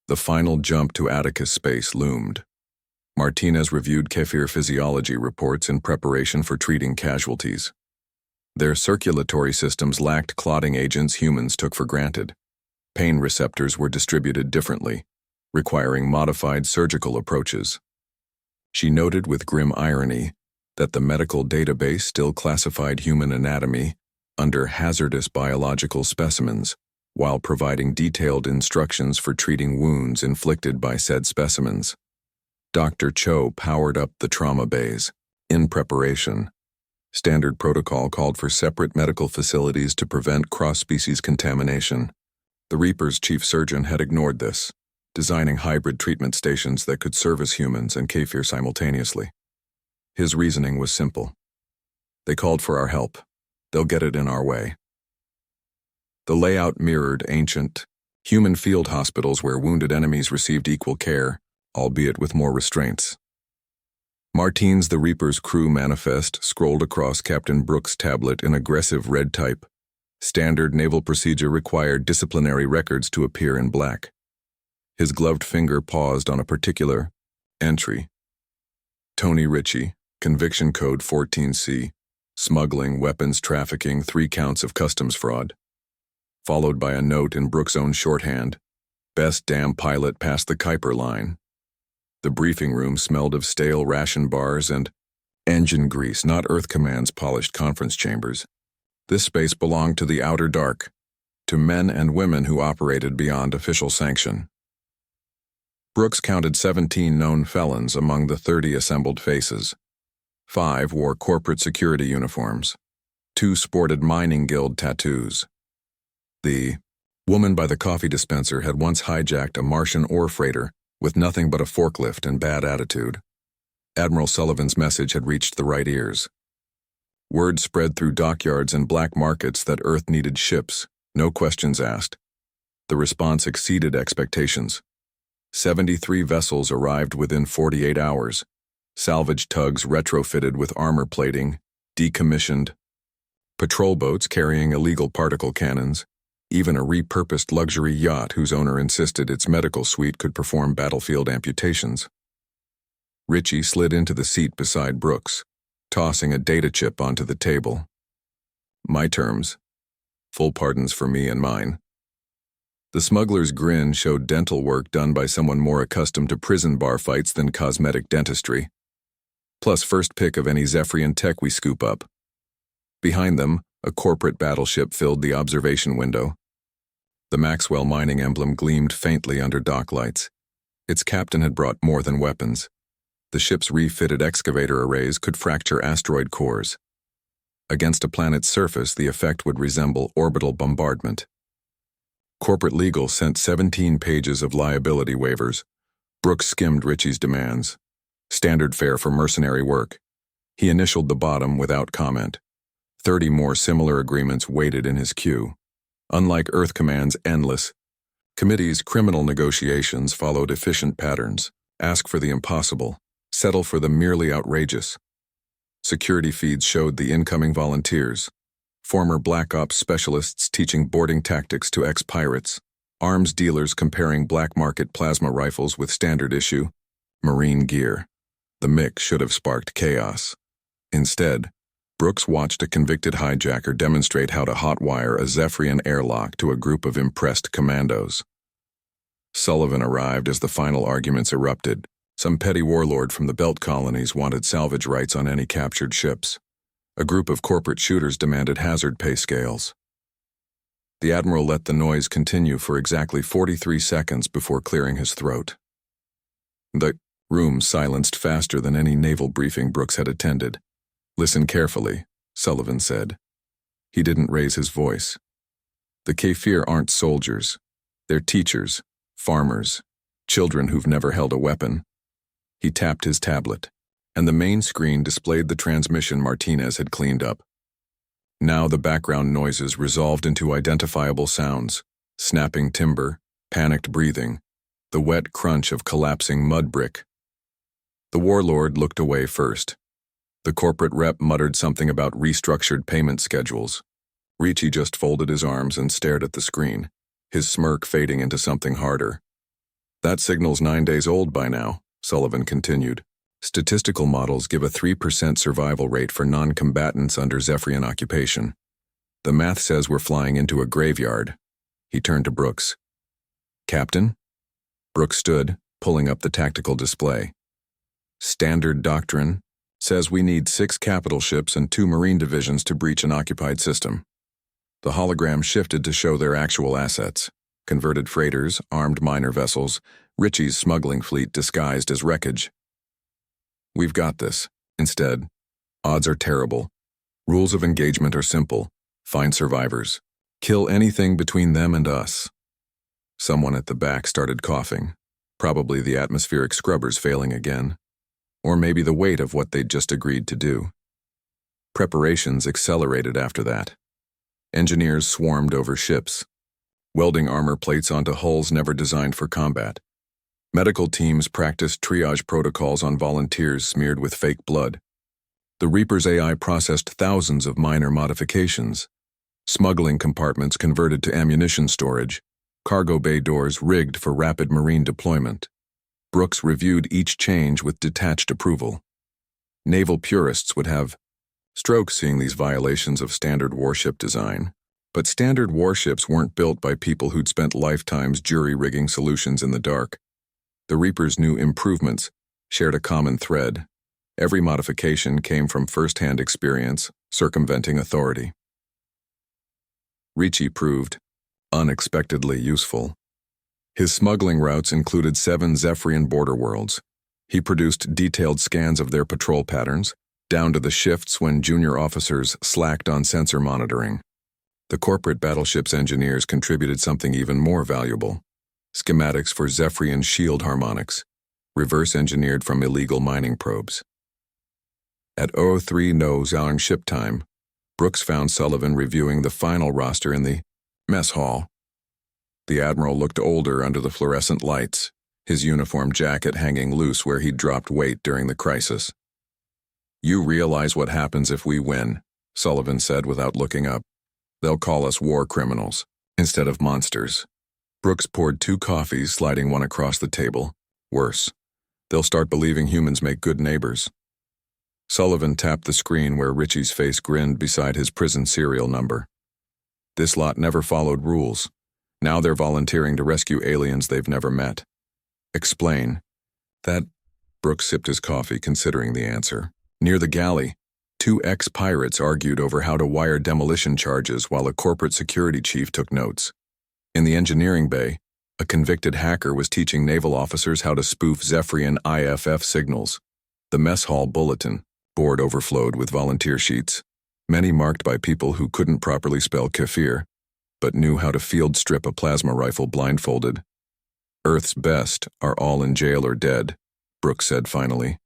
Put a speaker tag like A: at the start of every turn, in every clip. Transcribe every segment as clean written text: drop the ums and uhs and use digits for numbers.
A: The final jump to Atticus space loomed. Martinez reviewed Kefir physiology reports in preparation for treating casualties. Their circulatory systems lacked clotting agents humans took for granted. Pain receptors were distributed differently, requiring modified surgical approaches. She noted with grim irony that the medical database still classified human anatomy under hazardous biological specimens, while providing detailed instructions for treating wounds inflicted by said specimens. Dr. Cho powered up the trauma bays. In preparation, standard protocol called for separate medical facilities to prevent cross-species contamination. The Reaper's chief surgeon had ignored this, designing hybrid treatment stations that could service humans and Kefir simultaneously. His reasoning was simple. They called for our help. They'll get it in our way. The layout mirrored ancient, human field hospitals where wounded enemies received equal care, albeit with more restraints. Martine's the Reaper's crew manifest scrolled across Captain Brooks' tablet in aggressive red type. Standard naval procedure required disciplinary records to appear in black. His gloved finger paused on a particular entry. Tony Ritchie, conviction code 14C, smuggling, weapons trafficking, 3 counts of customs fraud. Followed by a note in Brooks' own shorthand, best damn pilot past the Kuiper line. The briefing room smelled of stale ration bars and engine grease, not Earth Command's polished conference chambers. This space belonged to the outer dark, to men and women who operated beyond official sanction. Brooks counted 17 known felons among the 30 assembled faces. 5 wore corporate security uniforms. 2 sported mining guild tattoos. The woman by the coffee dispenser had once hijacked a Martian ore freighter with nothing but a forklift and bad attitude. Admiral Sullivan's message had reached the right ears. Word spread through dockyards and black markets that Earth needed ships, no questions asked. The response exceeded expectations. 73 vessels arrived within 48 hours. Salvage tugs retrofitted with armor plating, decommissioned. Patrol boats carrying illegal particle cannons. Even a repurposed luxury yacht whose owner insisted its medical suite could perform battlefield amputations. Ritchie slid into the seat beside Brooks, tossing a data chip onto the table. My terms. Full pardons for me and mine. The smuggler's grin showed dental work done by someone more accustomed to prison bar fights than cosmetic dentistry. Plus first pick of any Zephyrian tech we scoop up. Behind them, a corporate battleship filled the observation window. The Maxwell mining emblem gleamed faintly under dock lights. Its captain had brought more than weapons. The ship's refitted excavator arrays could fracture asteroid cores. Against a planet's surface, the effect would resemble orbital bombardment. Corporate legal sent 17 pages of liability waivers. Brooks skimmed Ritchie's demands. Standard fare for mercenary work. He initialed the bottom without comment. 30 more similar agreements waited in his queue. Unlike Earth Command's endless committee's criminal negotiations followed efficient patterns. Ask for the impossible. Settle for the merely outrageous. Security feeds showed the incoming volunteers. Former Black Ops specialists teaching boarding tactics to ex-pirates. Arms dealers comparing black market plasma rifles with standard issue marine gear. The mix should have sparked chaos. Instead, Brooks watched a convicted hijacker demonstrate how to hotwire a Zephyrian airlock to a group of impressed commandos. Sullivan arrived as the final arguments erupted. Some petty warlord from the Belt colonies wanted salvage rights on any captured ships. A group of corporate shooters demanded hazard pay scales. The Admiral let the noise continue for exactly 43 seconds before clearing his throat. The room silenced faster than any naval briefing Brooks had attended. Listen carefully, Sullivan said. He didn't raise his voice. The Kefir aren't soldiers. They're teachers, farmers, children who've never held a weapon. He tapped his tablet, and the main screen displayed the transmission Martinez had cleaned up. Now the background noises resolved into identifiable sounds: snapping timber, panicked breathing, the wet crunch of collapsing mud brick. The warlord looked away first. The corporate rep muttered something about restructured payment schedules. Ritchie just folded his arms and stared at the screen, his smirk fading into something harder. That signal's 9 days old by now, Sullivan continued. Statistical models give a 3% survival rate for non-combatants under Zephyrian occupation. The math says we're flying into a graveyard. He turned to Brooks. Captain? Brooks stood, pulling up the tactical display. Standard doctrine says we need 6 capital ships and 2 marine divisions to breach an occupied system. The hologram shifted to show their actual assets. Converted freighters, armed minor vessels, Ritchie's smuggling fleet disguised as wreckage. We've got this. Instead, odds are terrible. Rules of engagement are simple. Find survivors. Kill anything between them and us. Someone at the back started coughing. Probably the atmospheric scrubbers failing again. Or maybe the weight of what they'd just agreed to do. Preparations accelerated after that. Engineers swarmed over ships, welding armor plates onto hulls never designed for combat. Medical teams practiced triage protocols on volunteers smeared with fake blood. The Reaper's AI processed thousands of minor modifications. Smuggling compartments converted to ammunition storage, cargo bay doors rigged for rapid marine deployment. Brooks reviewed each change with detached approval. Naval purists would have strokes seeing these violations of standard warship design. But standard warships weren't built by people who'd spent lifetimes jury-rigging solutions in the dark. The Reaper's new improvements shared a common thread. Every modification came from first-hand experience, circumventing authority. Ricci proved unexpectedly useful. His smuggling routes included 7 Zephyrian border worlds. He produced detailed scans of their patrol patterns, down to the shifts when junior officers slacked on sensor monitoring. The corporate battleship's engineers contributed something even more valuable. Schematics for Zephyrian shield harmonics, reverse-engineered from illegal mining probes. At 03 No Zhang ship time, Brooks found Sullivan reviewing the final roster in the mess hall. The Admiral looked older under the fluorescent lights, his uniform jacket hanging loose where he'd dropped weight during the crisis. You realize what happens if we win, Sullivan said without looking up. They'll call us war criminals, instead of monsters. Brooks poured 2 coffees, sliding one across the table. Worse, they'll start believing humans make good neighbors. Sullivan tapped the screen where Ritchie's face grinned beside his prison serial number. This lot never followed rules. Now they're volunteering to rescue aliens they've never met. Explain. That. Brooks sipped his coffee, considering the answer. Near the galley, 2 ex-pirates argued over how to wire demolition charges while a corporate security chief took notes. In the engineering bay, a convicted hacker was teaching naval officers how to spoof Zephyrian IFF signals. The mess hall bulletin board overflowed with volunteer sheets, many marked by people who couldn't properly spell kefir, but knew how to field strip a plasma rifle blindfolded. Earth's best are all in jail or dead, Brooks said finally.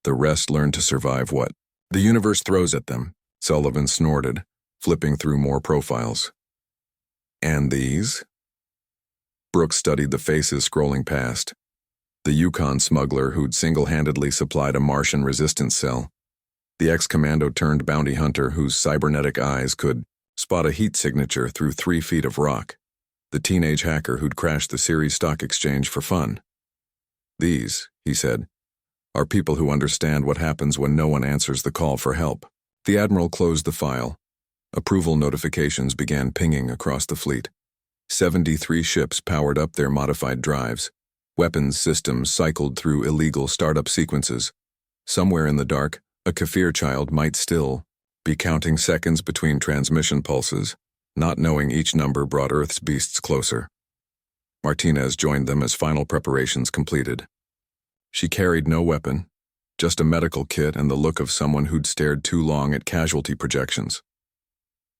A: The rest learn to survive what the universe throws at them, Sullivan snorted, flipping through more profiles. And these? Brooks studied the faces scrolling past. The Yukon smuggler who'd single-handedly supplied a Martian resistance cell. The ex-commando turned bounty hunter whose cybernetic eyes could spot a heat signature through 3 feet of rock. The teenage hacker who'd crashed the Ceres Stock Exchange for fun. These, he said, are people who understand what happens when no one answers the call for help. The Admiral closed the file. Approval notifications began pinging across the fleet. 73 ships powered up their modified drives. Weapons systems cycled through illegal startup sequences. Somewhere in the dark, a Kefir child might still be counting seconds between transmission pulses, not knowing each number brought Earth's beasts closer. Martinez joined them as final preparations completed. She carried no weapon, just a medical kit and the look of someone who'd stared too long at casualty projections.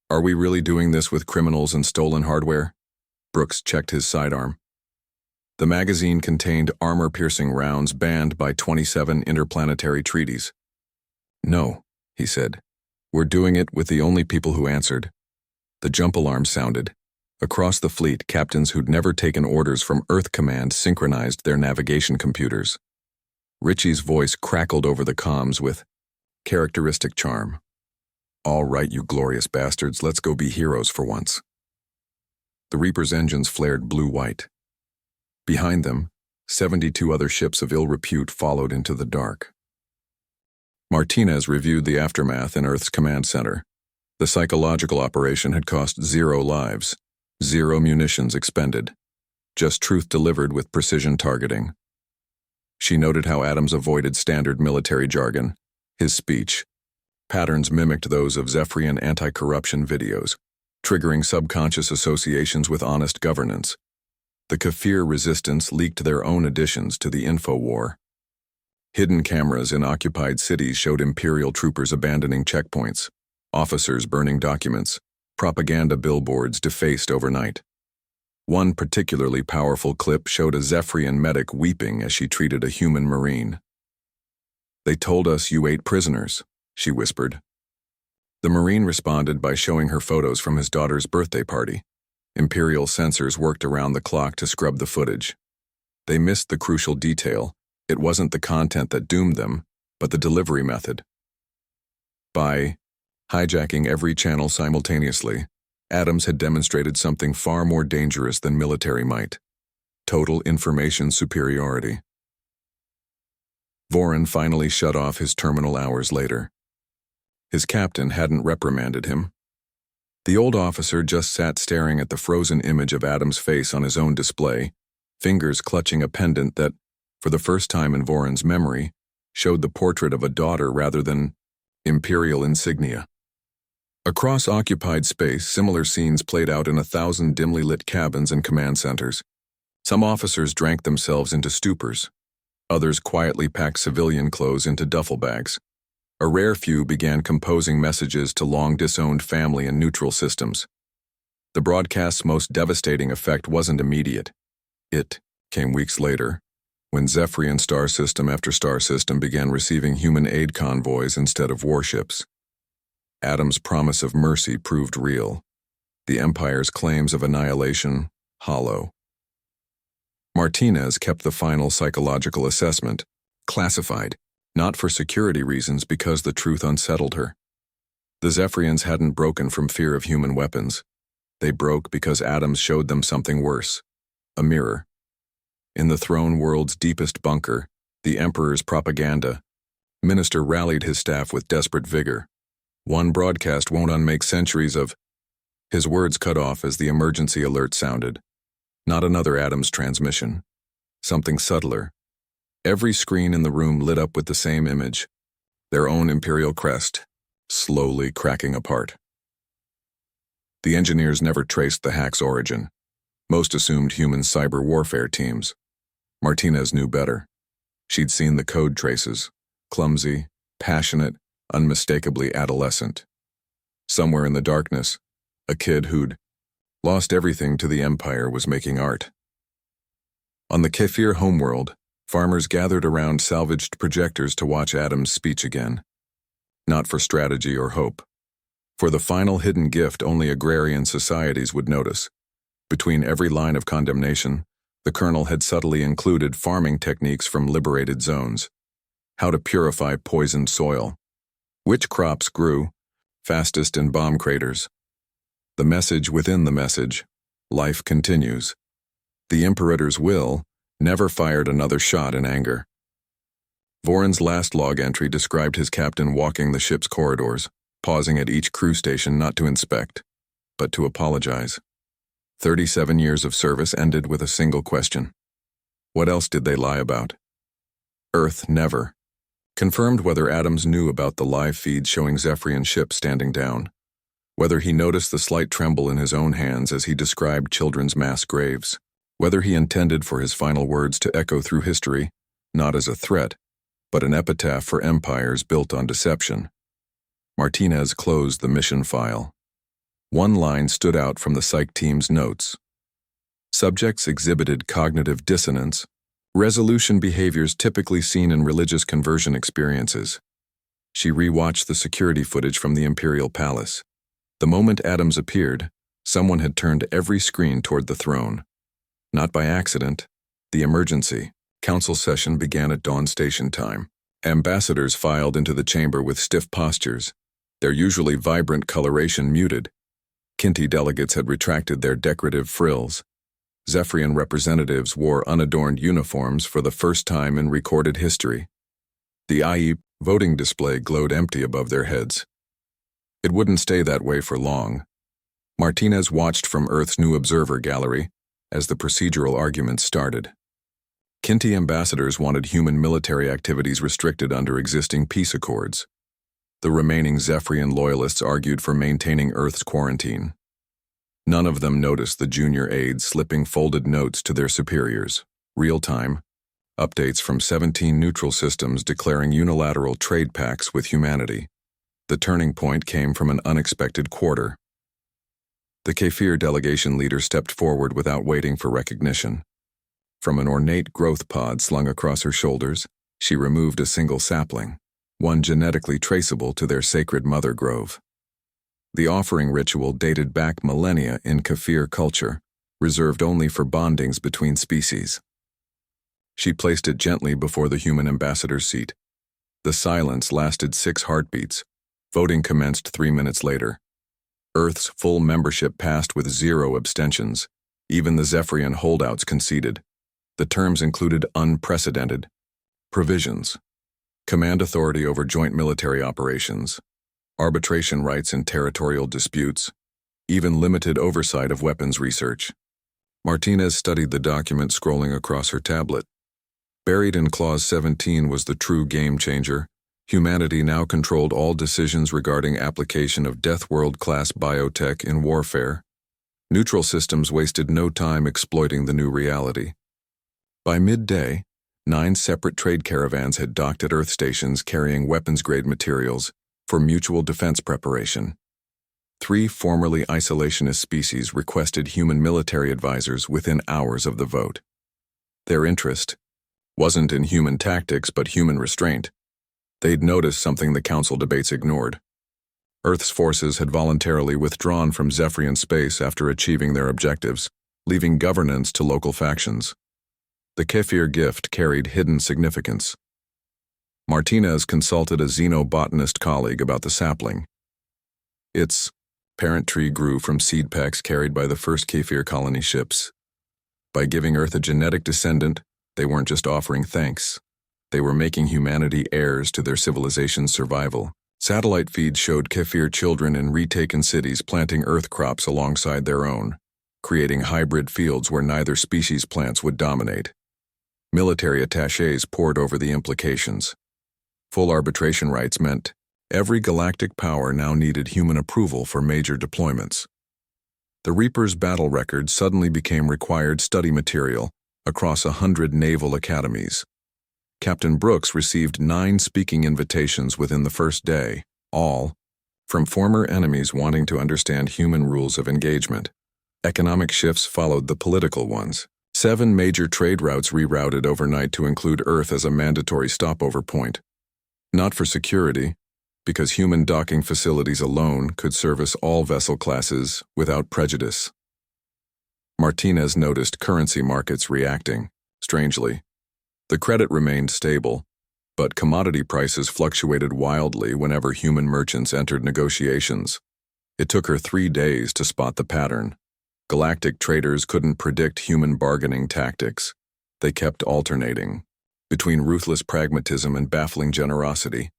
A: Are we really doing this with criminals and stolen hardware? Brooks checked his sidearm. The magazine contained armor-piercing rounds banned by 27 interplanetary treaties. No, he said. We're doing it with the only people who answered. The jump alarm sounded. Across the fleet, captains who'd never taken orders from Earth Command synchronized their navigation computers. Ritchie's voice crackled over the comms with characteristic charm. All right, you glorious bastards, let's go be heroes for once. The Reaper's engines flared blue-white. Behind them, 72 other ships of ill repute followed into the dark. Martinez reviewed the aftermath in Earth's command center. The psychological operation had cost 0 lives, 0 munitions expended, just truth delivered with precision targeting. She noted how Adams avoided standard military jargon. His speech patterns mimicked those of Zephyrian anti-corruption videos, triggering subconscious associations with honest governance. The Kafir resistance leaked their own additions to the info war. Hidden cameras in occupied cities showed Imperial troopers abandoning checkpoints, officers burning documents, propaganda billboards defaced overnight. One particularly powerful clip showed a Zephyrian medic weeping as she treated a human Marine. "They told us you ate prisoners," she whispered. The Marine responded by showing her photos from his daughter's birthday party. Imperial censors worked around the clock to scrub the footage. They missed the crucial detail. It wasn't the content that doomed them, but the delivery method. By hijacking every channel simultaneously, Adams had demonstrated something far more dangerous than military might: total information superiority. Voren finally shut off his terminal hours later. His captain hadn't reprimanded him. The old officer just sat staring at the frozen image of Adams' face on his own display, fingers clutching a pendant that, for the first time in Voren's memory, showed the portrait of a daughter rather than Imperial insignia. Across occupied space, similar scenes played out in 1,000 dimly lit cabins and command centers. Some officers drank themselves into stupors. Others quietly packed civilian clothes into duffel bags. A rare few began composing messages to long-disowned family and neutral systems. The broadcast's most devastating effect wasn't immediate. It came weeks later, when Zephyrian star system after star system began receiving human aid convoys instead of warships. Adams' promise of mercy proved real. The Empire's claims of annihilation, hollow. Martinez kept the final psychological assessment, classified, not for security reasons because the truth unsettled her. The Zephyrians hadn't broken from fear of human weapons. They broke because Adams showed them something worse: a mirror. In the throne world's deepest bunker, the Emperor's propaganda, Minister rallied his staff with desperate vigor. "One broadcast won't unmake centuries of..." His words cut off as the emergency alert sounded. Not another Adams transmission. Something subtler. Every screen in the room lit up with the same image: their own Imperial crest, slowly cracking apart. The engineers never traced the hack's origin. Most assumed human cyber warfare teams. Martinez knew better. She'd seen the code traces: clumsy, passionate, unmistakably adolescent. Somewhere in the darkness, a kid who'd lost everything to the Empire was making art. On the Kefir homeworld, farmers gathered around salvaged projectors to watch Adams' speech again. Not for strategy or hope. For the final hidden gift only agrarian societies would notice. Between every line of condemnation, the colonel had subtly included farming techniques from liberated zones. How to purify poisoned soil. Which crops grew fastest in bomb craters. The message within the message: life continues. The Imperator's will never fired another shot in anger. Voren's last log entry described his captain walking the ship's corridors, pausing at each crew station not to inspect, but to apologize. 37 years of service ended with a single question: what else did they lie about? Earth never confirmed whether Adams knew about the live feeds showing Zephyrian ships standing down, whether he noticed the slight tremble in his own hands as he described children's mass graves, whether he intended for his final words to echo through history, not as a threat, but an epitaph for empires built on deception. Martinez closed the mission file. One line stood out from the psych team's notes. Subjects exhibited cognitive dissonance, resolution behaviors typically seen in religious conversion experiences. She rewatched the security footage from the Imperial Palace. The moment Adams appeared, someone had turned every screen toward the throne. Not by accident. The emergency council session began at dawn station time. Ambassadors filed into the chamber with stiff postures, their usually vibrant coloration muted. Kinti delegates had retracted their decorative frills. Zephyrian representatives wore unadorned uniforms for the first time in recorded history. The IE voting display glowed empty above their heads. It wouldn't stay that way for long. Martinez watched from Earth's new observer gallery as the procedural arguments started. Kinti ambassadors wanted human military activities restricted under existing peace accords. The remaining Zephyrian loyalists argued for maintaining Earth's quarantine. None of them noticed the junior aides slipping folded notes to their superiors. Real-time updates from 17 neutral systems declaring unilateral trade pacts with humanity. The turning point came from an unexpected quarter. The Kefir delegation leader stepped forward without waiting for recognition. From an ornate growth pod slung across her shoulders, she removed a single sapling, one genetically traceable to their sacred mother grove. The offering ritual dated back millennia in Kefir culture, reserved only for bondings between species. She placed it gently before the human ambassador's seat. The silence lasted 6 heartbeats. Voting commenced 3 minutes later. Earth's full membership passed with 0 abstentions. Even the Zephyrian holdouts conceded. The terms included unprecedented provisions: command authority over joint military operations, arbitration rights in territorial disputes, even limited oversight of weapons research. Martinez studied the document, scrolling across her tablet. Buried in Clause 17 was the true game changer. Humanity now controlled all decisions regarding application of Death World-class biotech in warfare. Neutral systems wasted no time exploiting the new reality. By midday, 9 separate trade caravans had docked at Earth stations carrying weapons-grade materials for mutual defense preparation. 3 formerly isolationist species requested human military advisors within hours of the vote. Their interest wasn't in human tactics but human restraint. They'd noticed something the Council debates ignored. Earth's forces had voluntarily withdrawn from Zephyrian space after achieving their objectives, leaving governance to local factions. The Kefir gift carried hidden significance. Martinez consulted a xenobotanist colleague about the sapling. Its parent tree grew from seed packs carried by the first Kefir colony ships. By giving Earth a genetic descendant, they weren't just offering thanks. They were making humanity heirs to their civilization's survival. Satellite feeds showed Kefir children in retaken cities planting Earth crops alongside their own, creating hybrid fields where neither species' plants would dominate. Military attachés pored over the implications. Full arbitration rights meant every galactic power now needed human approval for major deployments. The Reaper's battle record suddenly became required study material across 100 naval academies. Captain Brooks received 9 speaking invitations within the first day, all from former enemies wanting to understand human rules of engagement. Economic shifts followed the political ones. 7 major trade routes rerouted overnight to include Earth as a mandatory stopover point. Not for security, because human docking facilities alone could service all vessel classes without prejudice. Martinez noticed currency markets reacting. Strangely, the credit remained stable, but commodity prices fluctuated wildly whenever human merchants entered negotiations. It took her 3 days to spot the pattern. Galactic traders couldn't predict human bargaining tactics. They kept alternating between ruthless pragmatism and baffling generosity.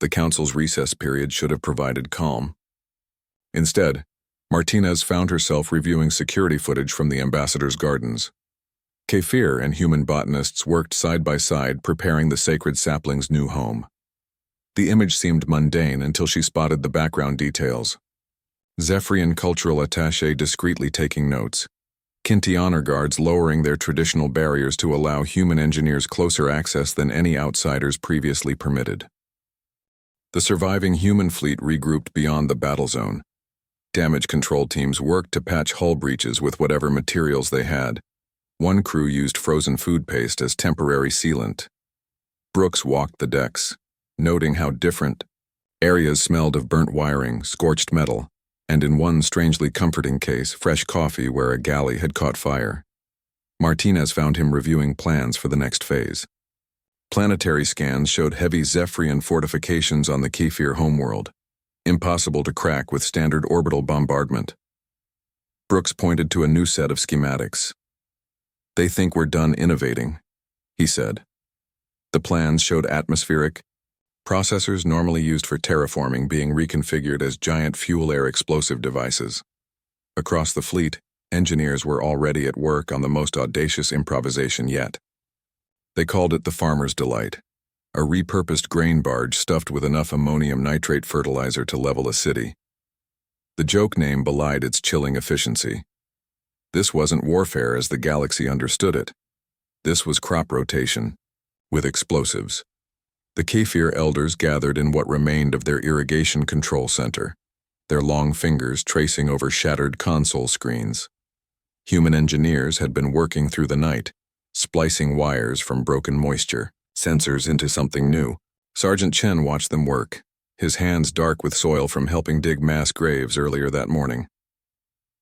A: The Council's recess period should have provided calm. Instead, Martinez found herself reviewing security footage from the ambassador's gardens. Kefir and human botanists worked side by side preparing the sacred sapling's new home. The image seemed mundane until she spotted the background details. Zephyrian cultural attaché discreetly taking notes. Kinti honor guards lowering their traditional barriers to allow human engineers closer access than any outsiders previously permitted. The surviving human fleet regrouped beyond the battle zone. Damage control teams worked to patch hull breaches with whatever materials they had. One crew used frozen food paste as temporary sealant. Brooks walked the decks, noting how different areas smelled of burnt wiring, scorched metal, and in one strangely comforting case, fresh coffee where a galley had caught fire. Martinez found him reviewing plans for the next phase. Planetary scans showed heavy Zephyrian fortifications on the Kefir homeworld, impossible to crack with standard orbital bombardment. Brooks pointed to a new set of schematics. "They think we're done innovating," he said. The plans showed atmospheric processors normally used for terraforming being reconfigured as giant fuel-air explosive devices. Across the fleet, engineers were already at work on the most audacious improvisation yet. They called it the Farmer's Delight, a repurposed grain barge stuffed with enough ammonium nitrate fertilizer to level a city. The joke name belied its chilling efficiency. This wasn't warfare as the galaxy understood it. This was crop rotation, with explosives. The Kefir elders gathered in what remained of their irrigation control center, their long fingers tracing over shattered console screens. Human engineers had been working through the night, splicing wires from broken moisture sensors into something new. Sergeant Chen watched them work, his hands dark with soil from helping dig mass graves earlier that morning.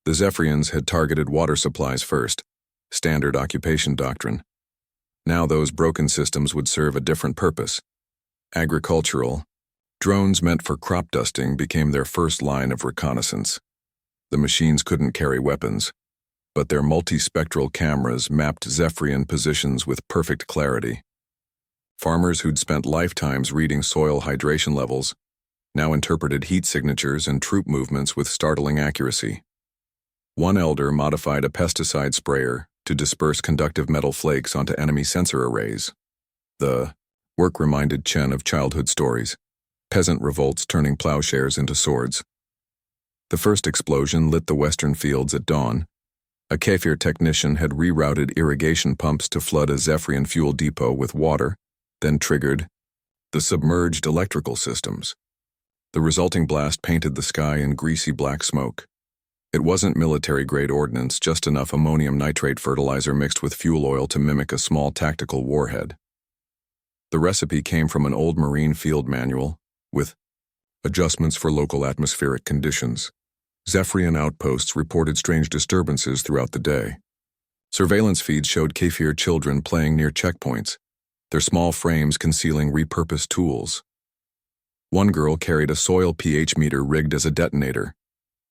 A: The Zephyrians had targeted water supplies first, standard occupation doctrine. Now those broken systems would serve a different purpose. Agricultural. Drones meant for crop dusting became their first line of reconnaissance. The machines couldn't carry weapons, but their multispectral cameras mapped Zephyrian positions with perfect clarity. Farmers who'd spent lifetimes reading soil hydration levels now interpreted heat signatures and troop movements with startling accuracy. One elder modified a pesticide sprayer to disperse conductive metal flakes onto enemy sensor arrays. The work reminded Chen of childhood stories, peasant revolts turning plowshares into swords. The first explosion lit the western fields at dawn. A Kefir technician had rerouted irrigation pumps to flood a Zephyrian fuel depot with water, then triggered the submerged electrical systems. The resulting blast painted the sky in greasy black smoke. It wasn't military-grade ordnance, just enough ammonium nitrate fertilizer mixed with fuel oil to mimic a small tactical warhead. The recipe came from an old Marine field manual, with adjustments for local atmospheric conditions. Zephyrian outposts reported strange disturbances throughout the day. Surveillance feeds showed Kefir children playing near checkpoints, their small frames concealing repurposed tools. One girl carried a soil pH meter rigged as a detonator.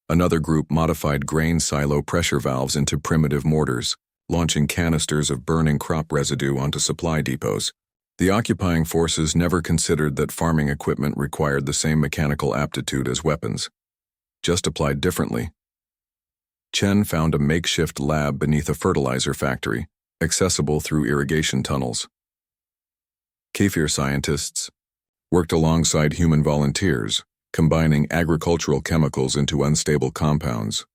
A: Another group modified grain silo pressure valves into primitive mortars, launching canisters of burning crop residue onto supply depots. The occupying forces never considered that farming equipment required the same mechanical aptitude as weapons, just applied differently. Chen found a makeshift lab beneath a fertilizer factory, accessible through irrigation tunnels. Kefir scientists worked alongside human volunteers, combining agricultural chemicals into unstable compounds.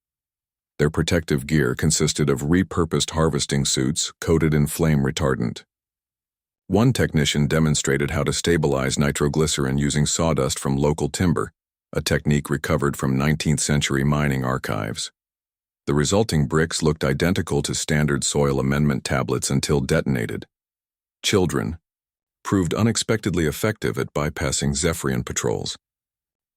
A: Their protective gear consisted of repurposed harvesting suits coated in flame retardant. One technician demonstrated how to stabilize nitroglycerin using sawdust from local timber, a technique recovered from 19th century mining archives. The resulting bricks looked identical to standard soil amendment tablets until detonated. Children proved unexpectedly effective at bypassing Zephyrian patrols.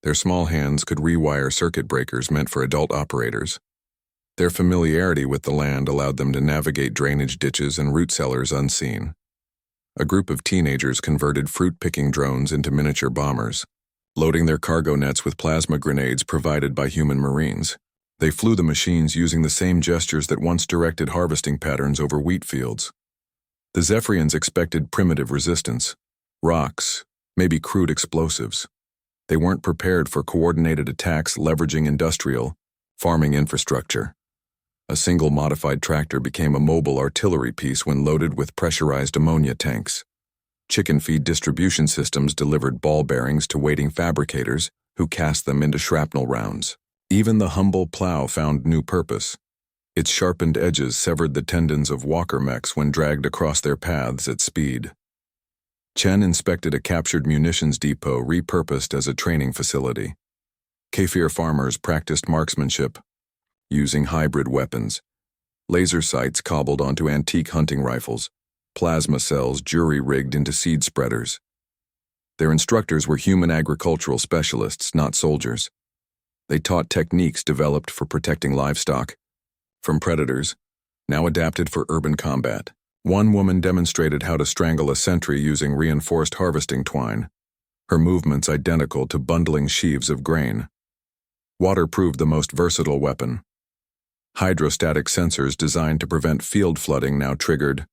A: Their small hands could rewire circuit breakers meant for adult operators. Their familiarity with the land allowed them to navigate drainage ditches and root cellars unseen. A group of teenagers converted fruit-picking drones into miniature bombers, loading their cargo nets with plasma grenades provided by human marines. They flew the machines using the same gestures that once directed harvesting patterns over wheat fields. The Zephyrians expected primitive resistance, rocks, maybe crude explosives. They weren't prepared for coordinated attacks leveraging industrial, farming infrastructure. A single modified tractor became a mobile artillery piece when loaded with pressurized ammonia tanks. Chicken feed distribution systems delivered ball bearings to waiting fabricators who cast them into shrapnel rounds. Even the humble plow found new purpose. Its sharpened edges severed the tendons of walker mechs when dragged across their paths at speed. Chen inspected a captured munitions depot repurposed as a training facility. Kefir farmers practiced marksmanship, using hybrid weapons, laser sights cobbled onto antique hunting rifles, plasma cells jury-rigged into seed spreaders. Their instructors were human agricultural specialists, not soldiers. They taught techniques developed for protecting livestock from predators, now adapted for urban combat. One woman demonstrated how to strangle a sentry using reinforced harvesting twine, her movements identical to bundling sheaves of grain. Water proved the most versatile weapon. Hydrostatic sensors designed to prevent field flooding now triggered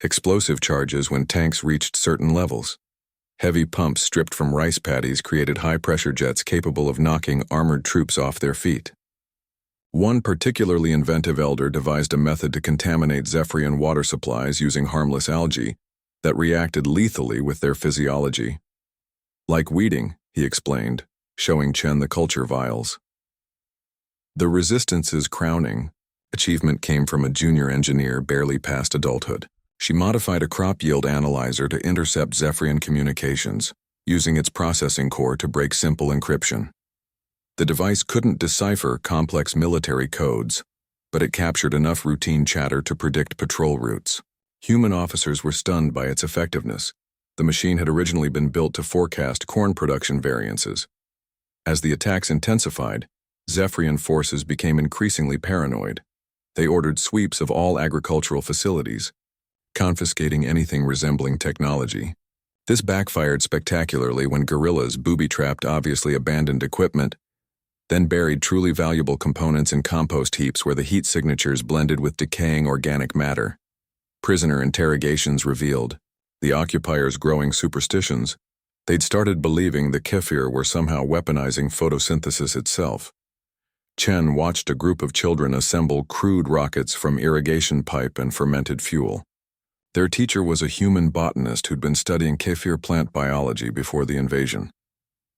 A: explosive charges when tanks reached certain levels. Heavy pumps stripped from rice paddies created high-pressure jets capable of knocking armored troops off their feet. One particularly inventive elder devised a method to contaminate Zephyrian water supplies using harmless algae that reacted lethally with their physiology. Like weeding, he explained, showing Chen the culture vials. The Resistance's crowning achievement came from a junior engineer barely past adulthood. She modified a crop yield analyzer to intercept Zephyrian communications, using its processing core to break simple encryption. The device couldn't decipher complex military codes, but it captured enough routine chatter to predict patrol routes. Human officers were stunned by its effectiveness. The machine had originally been built to forecast corn production variances. As the attacks intensified, Zephyrian forces became increasingly paranoid. They ordered sweeps of all agricultural facilities, confiscating anything resembling technology. This backfired spectacularly when guerrillas booby-trapped obviously abandoned equipment, then buried truly valuable components in compost heaps where the heat signatures blended with decaying organic matter. Prisoner interrogations revealed the occupiers' growing superstitions. They'd started believing the Kefir were somehow weaponizing photosynthesis itself. Chen watched a group of children assemble crude rockets from irrigation pipe and fermented fuel. Their teacher was a human botanist who'd been studying Kefir plant biology before the invasion.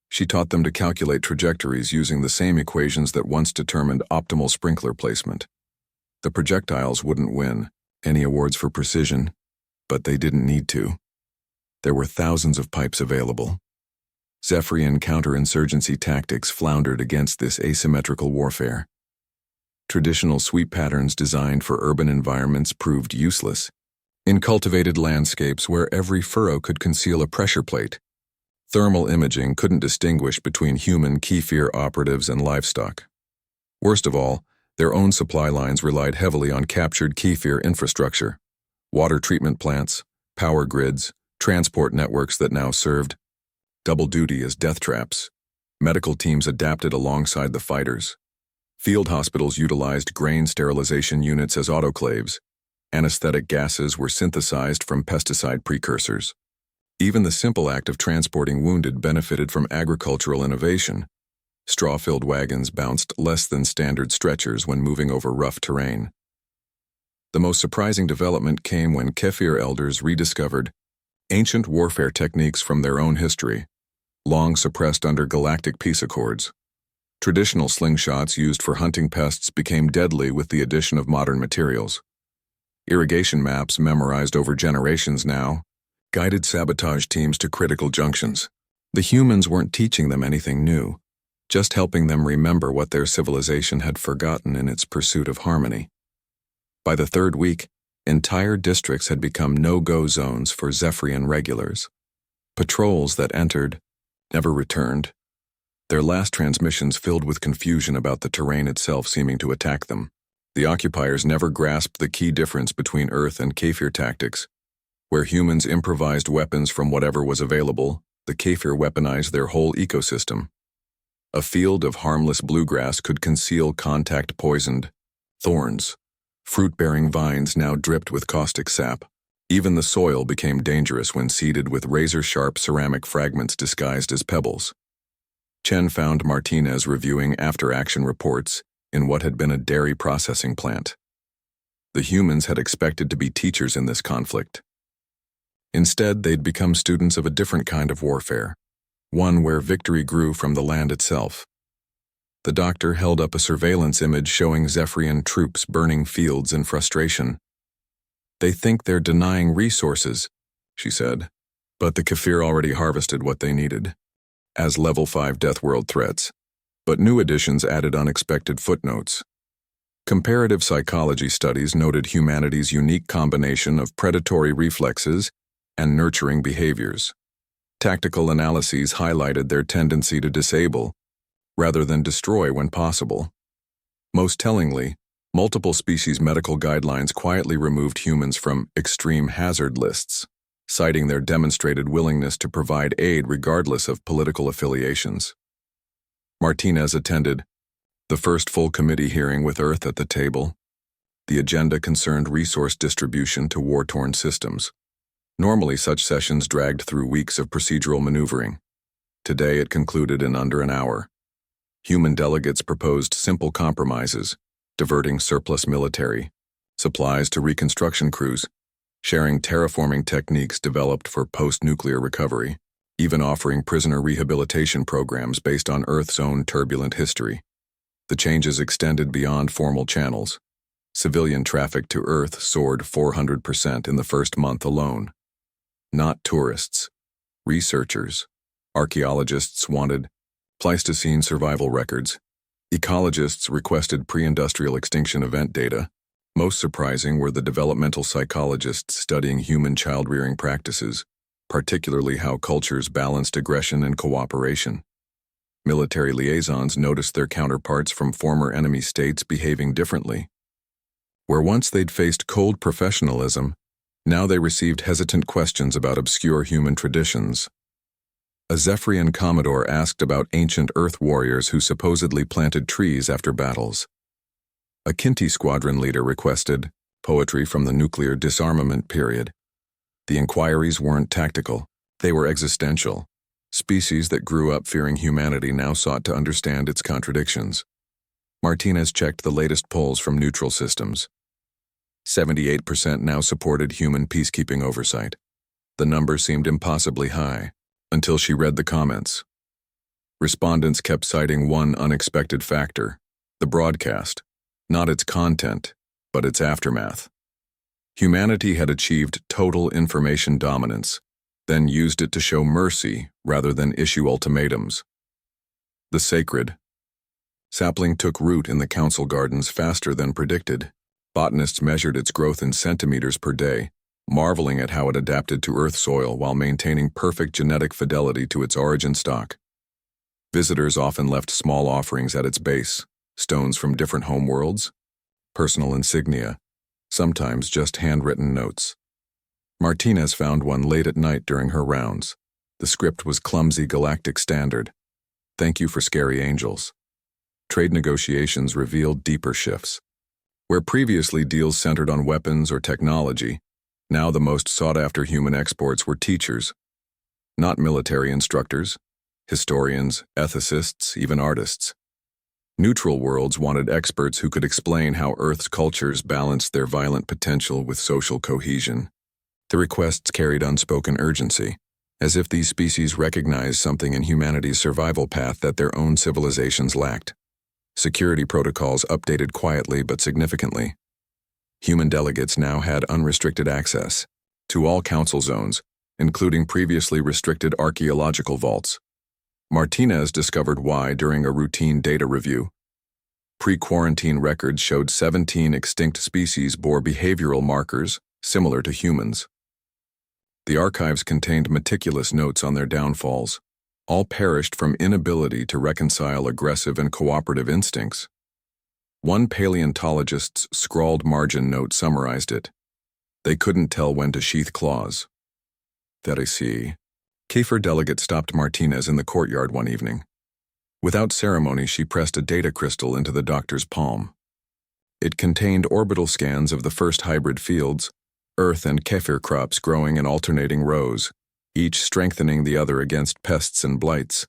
A: She taught them to calculate trajectories using the same equations that once determined optimal sprinkler placement. The projectiles wouldn't win any awards for precision, but they didn't need to. There were thousands of pipes available. Zephyrian counterinsurgency tactics floundered against this asymmetrical warfare. Traditional sweep patterns designed for urban environments proved useless. In cultivated landscapes where every furrow could conceal a pressure plate, thermal imaging couldn't distinguish between human Kefir operatives and livestock. Worst of all, their own supply lines relied heavily on captured Kefir infrastructure, water treatment plants, power grids, transport networks that now served double duty as death traps. Medical teams adapted alongside the fighters. Field hospitals utilized grain sterilization units as autoclaves. Anesthetic gases were synthesized from pesticide precursors. Even the simple act of transporting wounded benefited from agricultural innovation. Straw-filled wagons bounced less than standard stretchers when moving over rough terrain. The most surprising development came when Kefir elders rediscovered ancient warfare techniques from their own history, long suppressed under galactic peace accords. Traditional slingshots used for hunting pests became deadly with the addition of modern materials. Irrigation maps memorized over generations now guided sabotage teams to critical junctions. The humans weren't teaching them anything new, just helping them remember what their civilization had forgotten in its pursuit of harmony. By the third week, entire districts had become no-go zones for Zephyrian regulars. Patrols that entered never returned, their last transmissions filled with confusion about the terrain itself seeming to attack them. The occupiers never grasped the key difference between Earth and Kefir tactics. Where humans improvised weapons from whatever was available, the Kefir weaponized their whole ecosystem. A field of harmless bluegrass could conceal contact-poisoned thorns. Fruit-bearing vines now dripped with caustic sap. Even the soil became dangerous when seeded with razor-sharp ceramic fragments disguised as pebbles. Chen found Martinez reviewing after-action reports in what had been a dairy processing plant. The humans had expected to be teachers in this conflict. Instead, they'd become students of a different kind of warfare, one where victory grew from the land itself. The doctor held up a surveillance image showing Zephyrian troops burning fields in frustration. "They think they're denying resources," she said, but the Kefir already harvested what they needed, as level 5 Death World threats. But new additions added unexpected footnotes. Comparative psychology studies noted humanity's unique combination of predatory reflexes and nurturing behaviors. Tactical analyses highlighted their tendency to disable, rather than destroy when possible. Most tellingly, multiple species medical guidelines quietly removed humans from extreme hazard lists, citing their demonstrated willingness to provide aid regardless of political affiliations. Martinez attended The first full committee hearing with Earth at the table. The agenda concerned resource distribution to war-torn systems. Normally, such sessions dragged through weeks of procedural maneuvering. Today, it concluded in under an hour. Human delegates proposed simple compromises, diverting surplus military supplies to reconstruction crews, sharing terraforming techniques developed for post-nuclear recovery, even offering prisoner rehabilitation programs based on Earth's own turbulent history. The changes extended beyond formal channels. Civilian traffic to Earth soared 400% in the first month alone. Not tourists. Researchers. Archaeologists wanted Pleistocene survival records. Ecologists requested pre-industrial extinction event data. Most surprising were the developmental psychologists studying human child-rearing practices, particularly how cultures balanced aggression and cooperation. Military liaisons noticed their counterparts from former enemy states behaving differently. Where once they'd faced cold professionalism, now they received hesitant questions about obscure human traditions. A Zephyrian commodore asked about ancient Earth warriors who supposedly planted trees after battles. A Kinti squadron leader requested poetry from the nuclear disarmament period. The inquiries weren't tactical, they were existential. Species that grew up fearing humanity now sought to understand its contradictions. Martinez checked the latest polls from neutral systems. 78% now supported human peacekeeping oversight. The number seemed impossibly high, until she read the comments. Respondents kept citing one unexpected factor: the broadcast, not its content, but its aftermath. Humanity had achieved total information dominance, then used it to show mercy rather than issue ultimatums. The sacred sapling took root in the council gardens faster than predicted. Botanists measured its growth in centimeters per day, marveling at how it adapted to Earth soil while maintaining perfect genetic fidelity to its origin stock. Visitors often left small offerings at its base, stones from different homeworlds, personal insignia, sometimes just handwritten notes. Martinez found one late at night during her rounds. The script was clumsy galactic standard. Thank you for scary angels. Trade negotiations revealed deeper shifts. Where previously deals centered on weapons or technology, now the most sought-after human exports were teachers. Not military instructors, historians, ethicists, even artists. Neutral worlds wanted experts who could explain how Earth's cultures balanced their violent potential with social cohesion. The requests carried unspoken urgency, as if these species recognized something in humanity's survival path that their own civilizations lacked. Security protocols updated quietly but significantly. Human delegates now had unrestricted access to all council zones, including previously restricted archaeological vaults. Martinez discovered why during a routine data review. Pre-quarantine records showed 17 extinct species bore behavioral markers similar to humans. The archives contained meticulous notes on their downfalls. All perished from inability to reconcile aggressive and cooperative instincts. One paleontologist's scrawled margin note summarized it. They couldn't tell when to sheath claws. That I see. Kiefer delegate stopped Martinez in the courtyard one evening. Without ceremony, she pressed a data crystal into the doctor's palm. It contained orbital scans of the first hybrid fields, Earth and Kefir crops growing in alternating rows, each strengthening the other against pests and blights.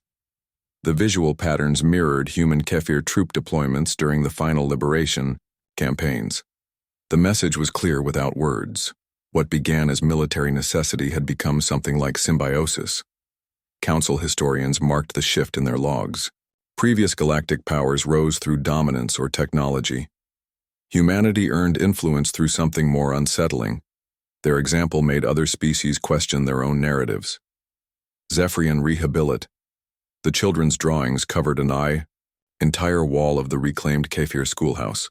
A: The visual patterns mirrored human Kefir troop deployments during the final liberation campaigns. The message was clear without words. What began as military necessity had become something like symbiosis. Council historians marked the shift in their logs. Previous galactic powers rose through dominance or technology. Humanity earned influence through something more unsettling. Their example made other species question their own narratives. Zephyrian Rehabilit. The children's drawings covered an entire wall of the reclaimed Kefir schoolhouse.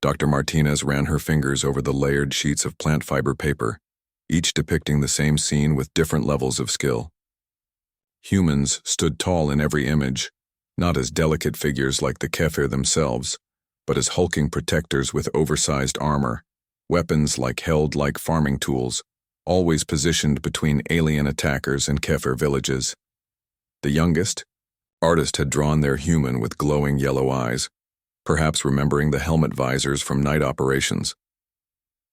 A: Dr. Martinez ran her fingers over the layered sheets of plant fiber paper, each depicting the same scene with different levels of skill. Humans stood tall in every image, not as delicate figures like the Kefir themselves, but as hulking protectors with oversized armor, weapons held like farming tools, always positioned between alien attackers and Kefir villages. The youngest, artist had drawn their human with glowing yellow eyes, perhaps remembering the helmet visors from night operations.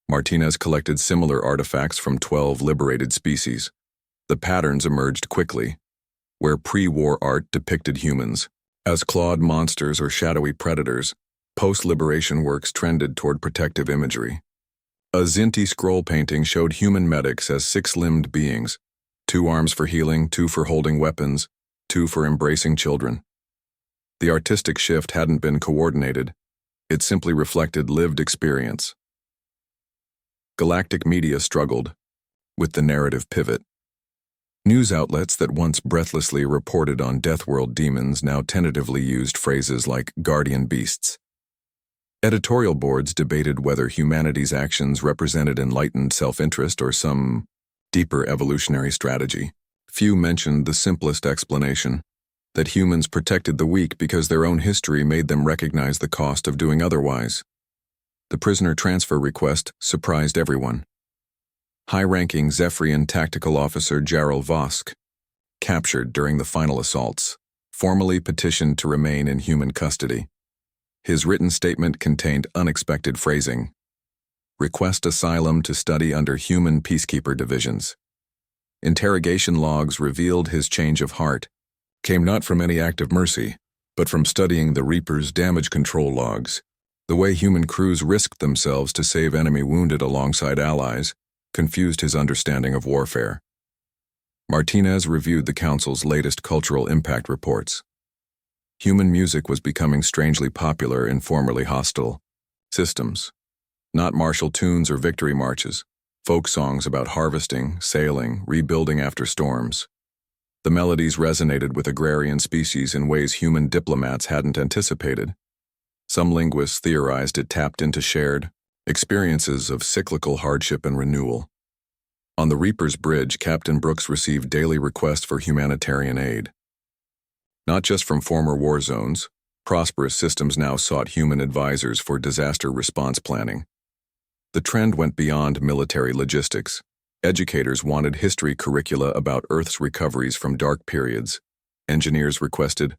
A: Martinez collected similar artifacts from 12 liberated species. The patterns emerged quickly, where pre-war art depicted humans as clawed monsters or shadowy predators. Post-liberation works trended toward protective imagery. A Zinti scroll painting showed human medics as six-limbed beings, 2 arms for healing, 2 for holding weapons, 2 for embracing children. The artistic shift hadn't been coordinated. It simply reflected lived experience. Galactic media struggled with the narrative pivot. News outlets that once breathlessly reported on Deathworld demons now tentatively used phrases like guardian beasts. Editorial boards debated whether humanity's actions represented enlightened self-interest or some deeper evolutionary strategy. Few mentioned the simplest explanation, that humans protected the weak because their own history made them recognize the cost of doing otherwise. The prisoner transfer request surprised everyone. High-ranking Zephyrian tactical officer Jarl Vosk, captured during the final assaults, formally petitioned to remain in human custody. His written statement contained unexpected phrasing. Request asylum to study under human peacekeeper divisions. Interrogation logs revealed his change of heart came not from any act of mercy, but from studying the Reaper's damage control logs. The way human crews risked themselves to save enemy wounded alongside allies confused his understanding of warfare. Martinez reviewed the Council's latest cultural impact reports. Human music was becoming strangely popular in formerly hostile systems. Not martial tunes or victory marches, folk songs about harvesting, sailing, rebuilding after storms. The melodies resonated with agrarian species in ways human diplomats hadn't anticipated. Some linguists theorized it tapped into shared experiences of cyclical hardship and renewal. On the Reaper's Bridge, Captain Brooks received daily requests for humanitarian aid. Not just from former war zones, prosperous systems now sought human advisors for disaster response planning. The trend went beyond military logistics. Educators wanted history curricula about Earth's recoveries from dark periods. Engineers requested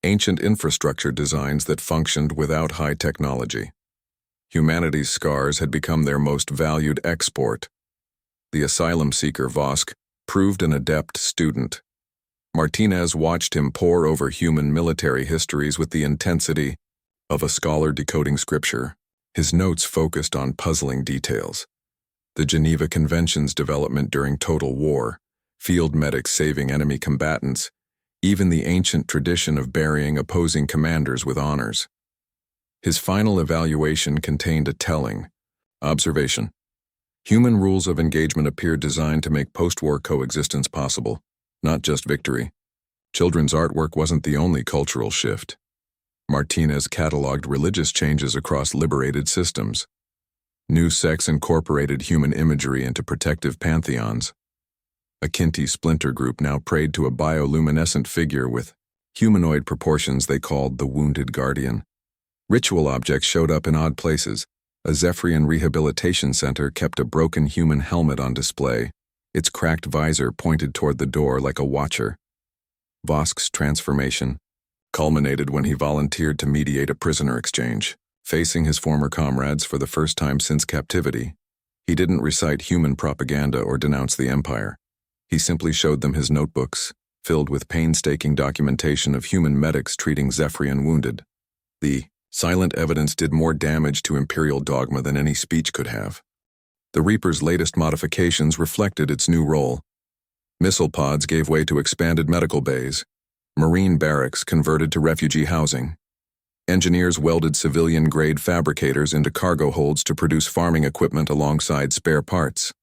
A: ancient infrastructure designs that functioned without high technology. Humanity's scars had become their most valued export. The asylum seeker Vosk proved an adept student. Martinez watched him pore over human military histories with the intensity of a scholar decoding scripture. His notes focused on puzzling details. The Geneva Convention's development during total war, field medics saving enemy combatants, even the ancient tradition of burying opposing commanders with honors. His final evaluation contained a telling observation. Human rules of engagement appeared designed to make post-war coexistence possible, not just victory. Children's artwork wasn't the only cultural shift. Martinez cataloged religious changes across liberated systems. New sects incorporated human imagery into protective pantheons. A Kinti splinter group now prayed to a bioluminescent figure with humanoid proportions they called the Wounded Guardian. Ritual objects showed up in odd places. A Zephyrian rehabilitation center kept a broken human helmet on display. Its cracked visor pointed toward the door like a watcher. Vosk's transformation culminated when he volunteered to mediate a prisoner exchange. Facing his former comrades for the first time since captivity, he didn't recite human propaganda or denounce the Empire. He simply showed them his notebooks, filled with painstaking documentation of human medics treating Zephyrian wounded. The silent evidence did more damage to Imperial dogma than any speech could have. The Reaper's latest modifications reflected its new role. Missile pods gave way to expanded medical bays. Marine barracks converted to refugee housing. Engineers welded civilian-grade fabricators into cargo holds to produce farming equipment alongside spare parts.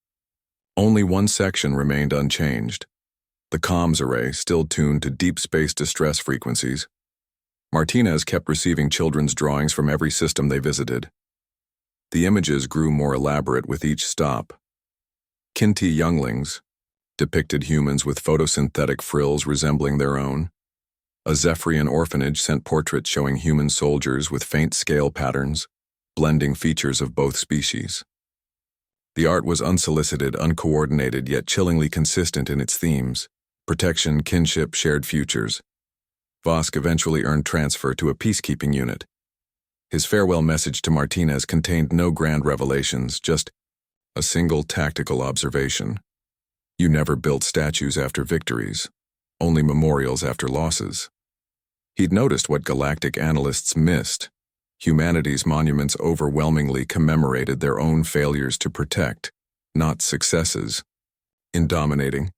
A: Only one section remained unchanged. The comms array, still tuned to deep space distress frequencies. Martinez kept receiving children's drawings from every system they visited. The images grew more elaborate with each stop. Kinti younglings depicted humans with photosynthetic frills resembling their own. A Zephyrian orphanage sent portraits showing human soldiers with faint scale patterns, blending features of both species. The art was unsolicited, uncoordinated, yet chillingly consistent in its themes: protection, kinship, shared futures. Vosk eventually earned transfer to a peacekeeping unit. His farewell message to Martinez contained no grand revelations, just a single tactical observation. You never built statues after victories, only memorials after losses. He'd noticed what galactic analysts missed. Humanity's monuments overwhelmingly commemorated their own failures to protect, not successes. In dominating,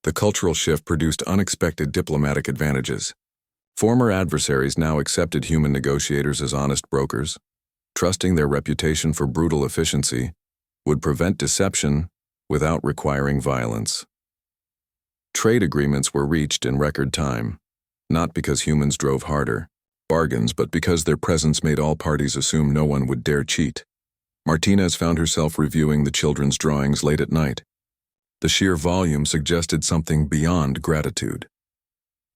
A: the cultural shift produced unexpected diplomatic advantages. Former adversaries now accepted human negotiators as honest brokers, trusting their reputation for brutal efficiency would prevent deception without requiring violence. Trade agreements were reached in record time, not because humans drove harder bargains, but because their presence made all parties assume no one would dare cheat. Martinez found herself reviewing the children's drawings late at night. The sheer volume suggested something beyond gratitude.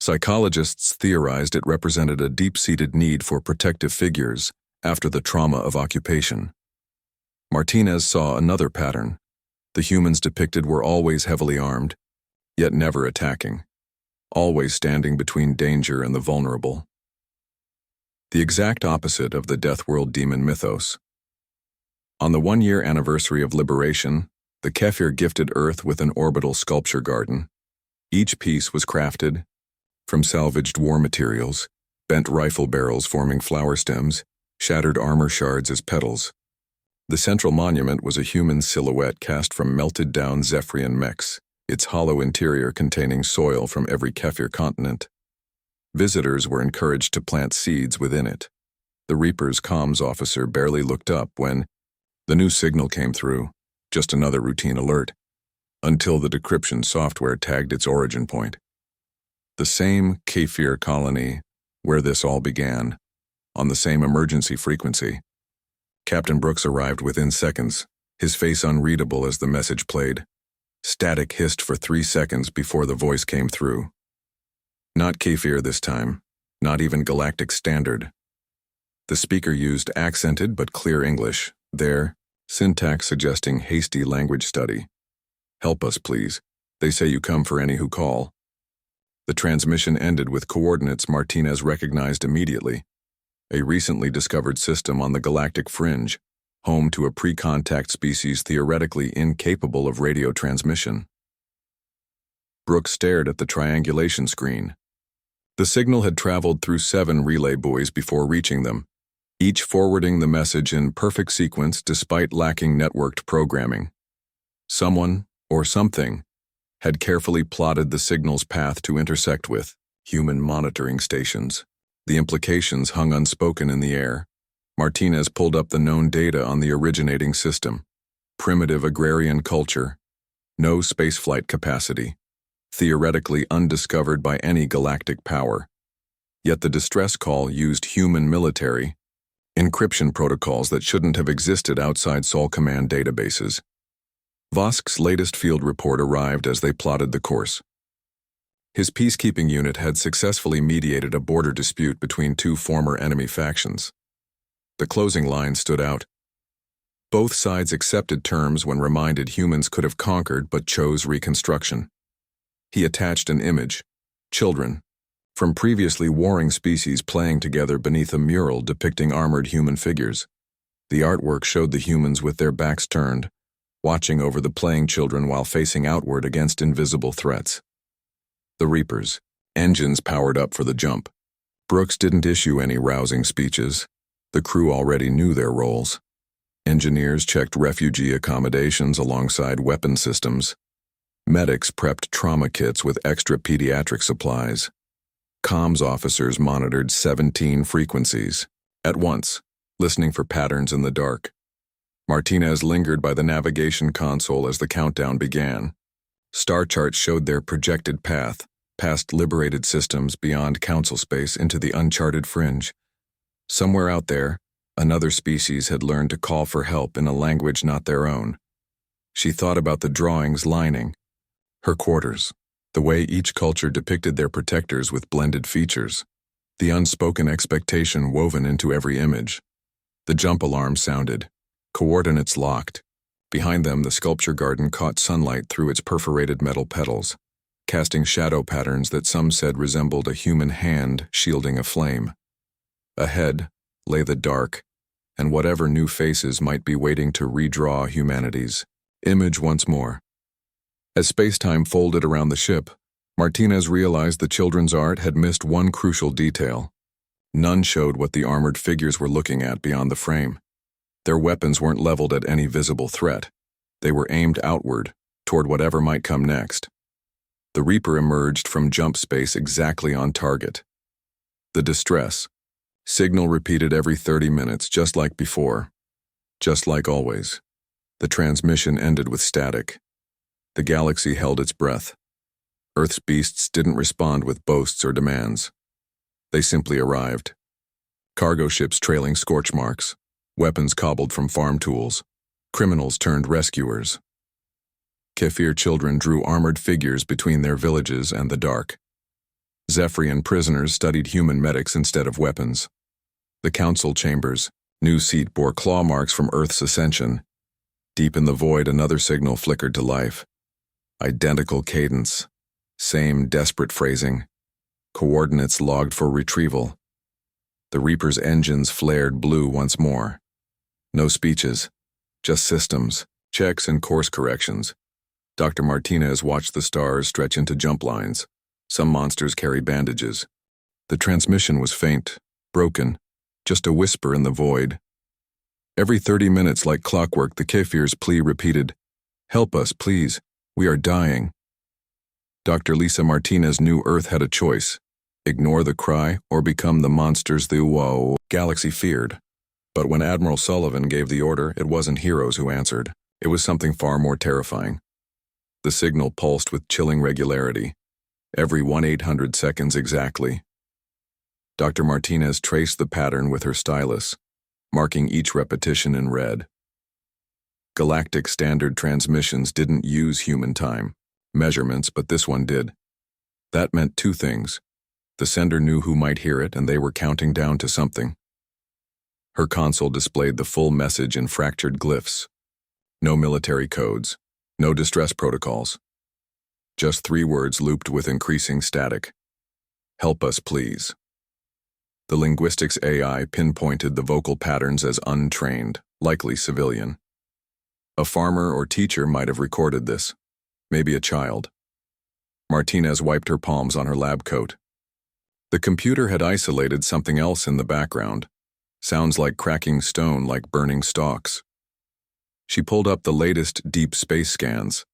A: Psychologists theorized it represented a deep-seated need for protective figures after the trauma of occupation. Martinez saw another pattern. The humans depicted were always heavily armed, yet never attacking, always standing between danger and the vulnerable. The exact opposite of the Deathworld demon mythos. On the one-year anniversary of liberation, the Kefir gifted Earth with an orbital sculpture garden. Each piece was crafted from salvaged war materials, bent rifle barrels forming flower stems, shattered armor shards as petals. The central monument was a human silhouette cast from melted-down Zephyrian mechs, its hollow interior containing soil from every Kefir continent. Visitors were encouraged to plant seeds within it. The Reaper's comms officer barely looked up when the new signal came through, just another routine alert, until the decryption software tagged its origin point. The same Kefir colony where this all began, on the same emergency frequency. Captain Brooks arrived within seconds, his face unreadable as the message played. Static hissed for 3 seconds before the voice came through. Not Kefir this time, not even Galactic Standard. The speaker used accented but clear English, their syntax suggesting hasty language study. Help us, please. They say you come for any who call. The transmission ended with coordinates Martinez recognized immediately. A recently discovered system on the galactic fringe, home to a pre-contact species theoretically incapable of radio transmission. Brooks stared at the triangulation screen. The signal had traveled through 7 relay buoys before reaching them, each forwarding the message in perfect sequence despite lacking networked programming. Someone, or something, had carefully plotted the signal's path to intersect with human monitoring stations. The implications hung unspoken in the air. Martinez pulled up the known data on the originating system. Primitive agrarian culture, no spaceflight capacity, theoretically undiscovered by any galactic power. Yet the distress call used human military encryption protocols that shouldn't have existed outside Sol Command databases. Vosk's latest field report arrived as they plotted the course. His peacekeeping unit had successfully mediated a border dispute between 2 former enemy factions. The closing line stood out. Both sides accepted terms when reminded humans could have conquered but chose reconstruction. He attached an image, children, from previously warring species playing together beneath a mural depicting armored human figures. The artwork showed the humans with their backs turned, watching over the playing children while facing outward against invisible threats. The Reapers, engines powered up for the jump. Brooks didn't issue any rousing speeches. The crew already knew their roles. Engineers checked refugee accommodations alongside weapon systems. Medics prepped trauma kits with extra pediatric supplies. Comms officers monitored 17 frequencies at once, listening for patterns in the dark. Martinez lingered by the navigation console as the countdown began. Star charts showed their projected path, past liberated systems beyond council space into the uncharted fringe. Somewhere out there, another species had learned to call for help in a language not their own. She thought about the drawings lining her quarters, the way each culture depicted their protectors with blended features, the unspoken expectation woven into every image. The jump alarm sounded. Coordinates locked. Behind them, the sculpture garden caught sunlight through its perforated metal petals, casting shadow patterns that some said resembled a human hand shielding a flame. Ahead, lay the dark, and whatever new faces might be waiting to redraw humanity's image once more. As space-time folded around the ship, Martinez realized the children's art had missed one crucial detail. None showed what the armored figures were looking at beyond the frame. Their weapons weren't leveled at any visible threat. They were aimed outward, toward whatever might come next. The Reaper emerged from jump space exactly on target. The distress signal repeated every 30 minutes, just like before. Just like always. The transmission ended with static. The galaxy held its breath. Earth's beasts didn't respond with boasts or demands. They simply arrived. Cargo ships trailing scorch marks, weapons cobbled from farm tools, criminals turned rescuers. Kefir children drew armored figures between their villages and the dark. Zephyrian prisoners studied human medics instead of weapons. The council chambers, new seat bore claw marks from Earth's ascension. Deep in the void, another signal flickered to life. Identical cadence, same desperate phrasing, coordinates logged for retrieval. The Reaper's engines flared blue once more. No speeches, just systems, checks, and course corrections. Dr. Martinez watched the stars stretch into jump lines. Some monsters carry bandages. The transmission was faint, broken, just a whisper in the void. Every 30 minutes, like clockwork, the Kefir's plea repeated, "Help us, please. We are dying." Dr. Lisa Martinez knew Earth had a choice: ignore the cry or become the monsters the galaxy feared. But when Admiral Sullivan gave the order, it wasn't heroes who answered. It was something far more terrifying. The signal pulsed with chilling regularity, every 1/800 seconds exactly. Dr. Martinez traced the pattern with her stylus, marking each repetition in red. Galactic standard transmissions didn't use human time measurements, but this one did. That meant two things. The sender knew who might hear it, and they were counting down to something. Her console displayed the full message in fractured glyphs. No military codes, no distress protocols. Just 3 words looped with increasing static. "Help us, please." The linguistics AI pinpointed the vocal patterns as untrained, likely civilian. A farmer or teacher might have recorded this, maybe a child. Martinez wiped her palms on her lab coat. The computer had isolated something else in the background, sounds like cracking stone, like burning stalks. She pulled up the latest deep space scans.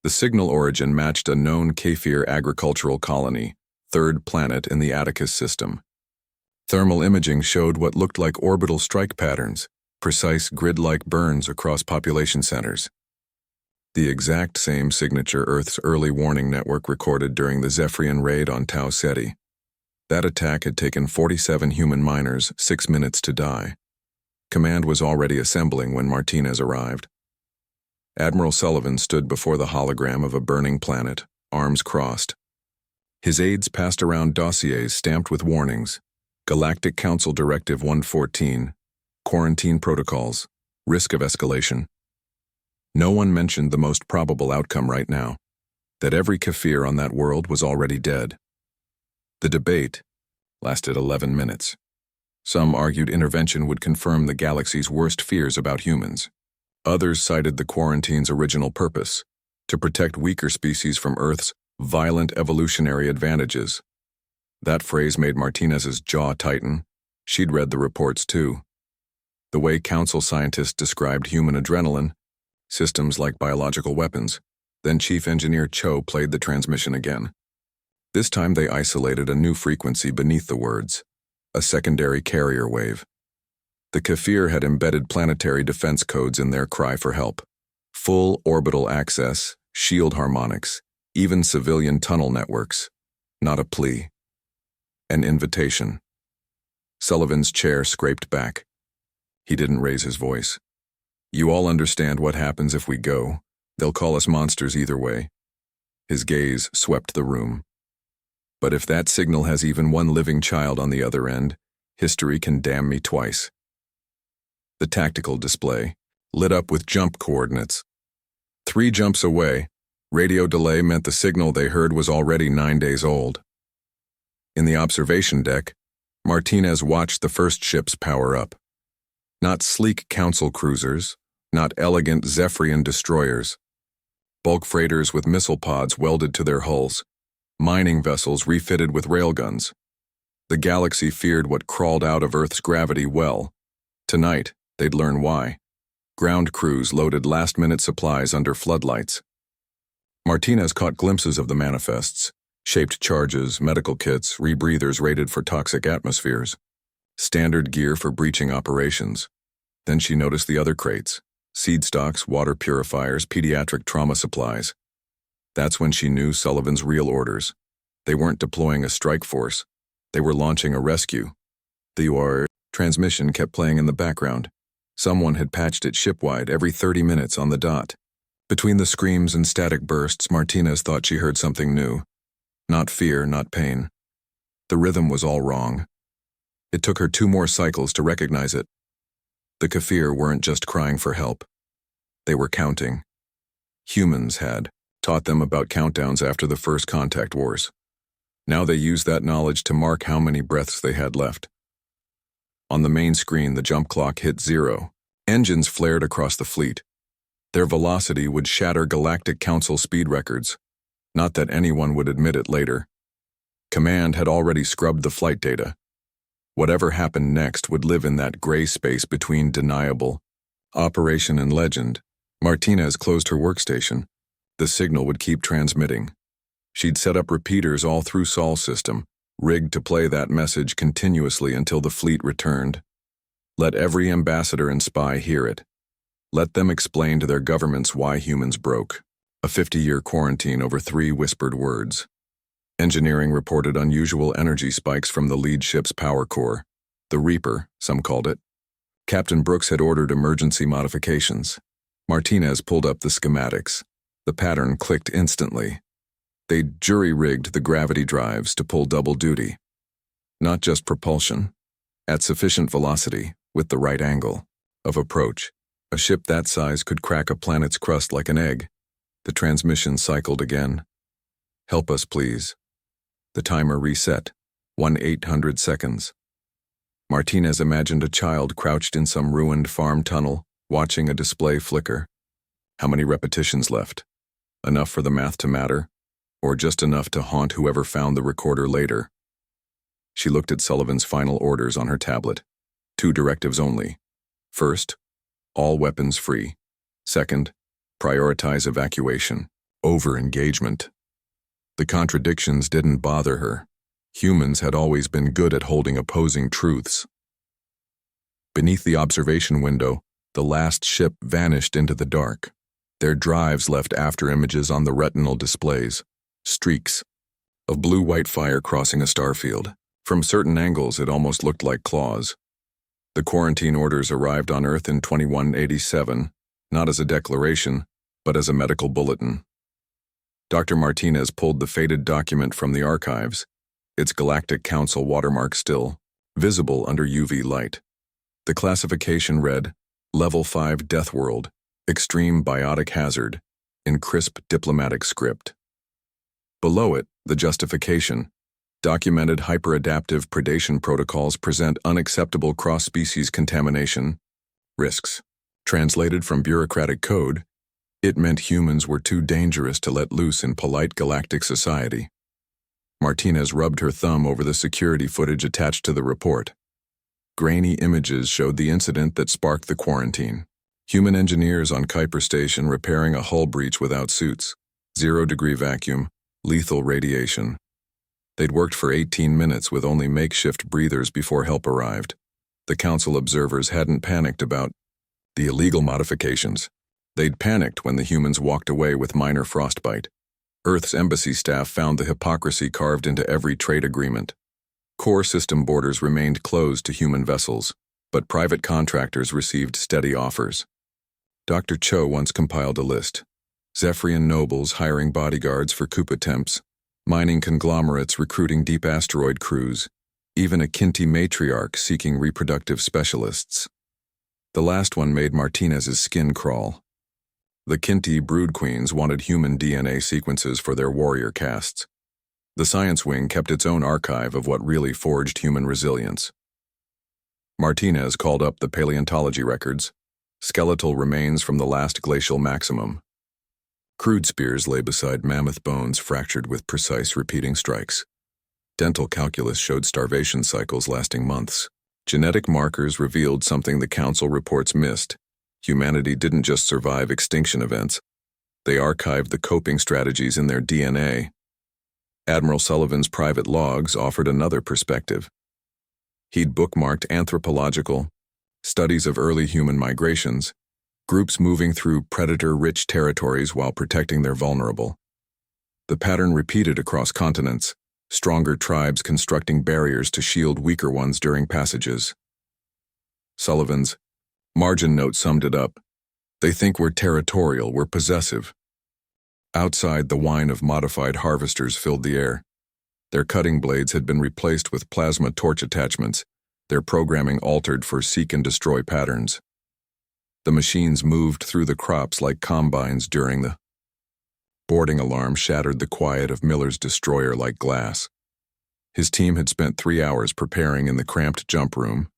A: The signal origin matched a known Kefir agricultural colony, 3rd planet in the Atticus system. Thermal imaging showed what looked like orbital strike patterns, precise grid-like burns across population centers. The exact same signature Earth's early warning network recorded during the Zephyrian raid on Tau Ceti. That attack had taken 47 human miners 6 minutes to die. Command was already assembling when Martinez arrived. Admiral Sullivan stood before the hologram of a burning planet, arms crossed. His aides passed around dossiers stamped with warnings: Galactic Council Directive 114, quarantine protocols, risk of escalation. No one mentioned the most probable outcome right now, that every Kefir on that world was already dead. The debate lasted 11 minutes. Some argued intervention would confirm the galaxy's worst fears about humans. Others cited the quarantine's original purpose, to protect weaker species from Earth's violent evolutionary advantages. That phrase made Martinez's jaw tighten. She'd read the reports too. The way council scientists described human adrenaline, systems like biological weapons. Then Chief Engineer Cho played the transmission again. This time they isolated a new frequency beneath the words, a secondary carrier wave. The Kefir had embedded planetary defense codes in their cry for help. Full orbital access, shield harmonics, even civilian tunnel networks. Not a plea. An invitation. Sullivan's chair scraped back. He didn't raise his voice. "You all understand what happens if we go. They'll call us monsters either way." His gaze swept the room. "But if that signal has even one living child on the other end, history can damn me twice." The tactical display, lit up with jump coordinates. 3 jumps away, radio delay meant the signal they heard was already 9 days old. In the observation deck, Martinez watched the first ships power up. Not sleek council cruisers, not elegant Zephyrian destroyers. Bulk freighters with missile pods welded to their hulls. Mining vessels refitted with railguns. The galaxy feared what crawled out of Earth's gravity well. Tonight, they'd learn why. Ground crews loaded last-minute supplies under floodlights. Martinez caught glimpses of the manifests. Shaped charges, medical kits, rebreathers rated for toxic atmospheres. Standard gear for breaching operations. Then she noticed the other crates. Seed stocks, water purifiers, pediatric trauma supplies. That's when she knew Sullivan's real orders. They weren't deploying a strike force. They were launching a rescue. The OR transmission kept playing in the background. Someone had patched it shipwide every 30 minutes on the dot. Between the screams and static bursts, Martinez thought she heard something new. Not fear, not pain. The rhythm was all wrong. It took her 2 more cycles to recognize it. The Kafir weren't just crying for help. They were counting. Humans had taught them about countdowns after the first contact wars. Now they used that knowledge to mark how many breaths they had left. On the main screen, the jump clock hit 0. Engines flared across the fleet. Their velocity would shatter Galactic Council speed records. Not that anyone would admit it later. Command had already scrubbed the flight data. Whatever happened next would live in that gray space between deniable operation and legend. Martinez closed her workstation. The signal would keep transmitting. She'd set up repeaters all through Sol's system, rigged to play that message continuously until the fleet returned. Let every ambassador and spy hear it. Let them explain to their governments why humans broke. A 50-year quarantine over 3 whispered words. Engineering reported unusual energy spikes from the lead ship's power core. The Reaper, some called it. Captain Brooks had ordered emergency modifications. Martinez pulled up the schematics. The pattern clicked instantly. They'd jury-rigged the gravity drives to pull double duty. Not just propulsion. At sufficient velocity, with the right angle of approach, a ship that size could crack a planet's crust like an egg. The transmission cycled again. Help us, please. The timer reset. 1/800 seconds. Martinez imagined a child crouched in some ruined farm tunnel, watching a display flicker. How many repetitions left? Enough for the math to matter? Or just enough to haunt whoever found the recorder later? She looked at Sullivan's final orders on her tablet. 2 directives only. First, all weapons free. Second, prioritize evacuation. Over-engagement. The contradictions didn't bother her. Humans had always been good at holding opposing truths. Beneath the observation window, the last ship vanished into the dark. Their drives left after images on the retinal displays. Streaks of blue-white fire crossing a starfield. From certain angles, it almost looked like claws. The quarantine orders arrived on Earth in 2187, not as a declaration, but as a medical bulletin. Dr. Martinez pulled the faded document from the archives, its Galactic Council watermark still, visible under UV light. The classification read, Level 5 Death World, Extreme Biotic Hazard, in crisp diplomatic script. Below it, the justification. Documented hyperadaptive predation protocols present unacceptable cross-species contamination risks. Translated from bureaucratic code, it meant humans were too dangerous to let loose in polite galactic society. Martinez rubbed her thumb over the security footage attached to the report. Grainy images showed the incident that sparked the quarantine. Human engineers on Kuiper Station repairing a hull breach without suits. 0-degree vacuum, lethal radiation. They'd worked for 18 minutes with only makeshift breathers before help arrived. The council observers hadn't panicked about the illegal modifications. They'd panicked when the humans walked away with minor frostbite. Earth's embassy staff found the hypocrisy carved into every trade agreement. Core system borders remained closed to human vessels, but private contractors received steady offers. Dr. Cho once compiled a list. Zephyrian nobles hiring bodyguards for coup attempts, mining conglomerates recruiting deep asteroid crews, even a Kinti matriarch seeking reproductive specialists. The last one made Martinez's skin crawl. The Kinti brood queens wanted human DNA sequences for their warrior castes. The science wing kept its own archive of what really forged human resilience. Martinez called up the paleontology records, skeletal remains from the last glacial maximum. Crude spears lay beside mammoth bones fractured with precise repeating strikes. Dental calculus showed starvation cycles lasting months. Genetic markers revealed something the council reports missed. Humanity didn't just survive extinction events. They archived the coping strategies in their DNA. Admiral Sullivan's private logs offered another perspective. He'd bookmarked anthropological studies of early human migrations, groups moving through predator-rich territories while protecting their vulnerable. The pattern repeated across continents, stronger tribes constructing barriers to shield weaker ones during passages. Sullivan's margin note summed it up. They think we're territorial, we're possessive. Outside, the whine of modified harvesters filled the air. Their cutting blades had been replaced with plasma torch attachments, their programming altered for seek and destroy patterns. The machines moved through the crops like combines during the boarding alarm shattered the quiet of Miller's destroyer like glass. His team had spent 3 hours preparing in the cramped jump room,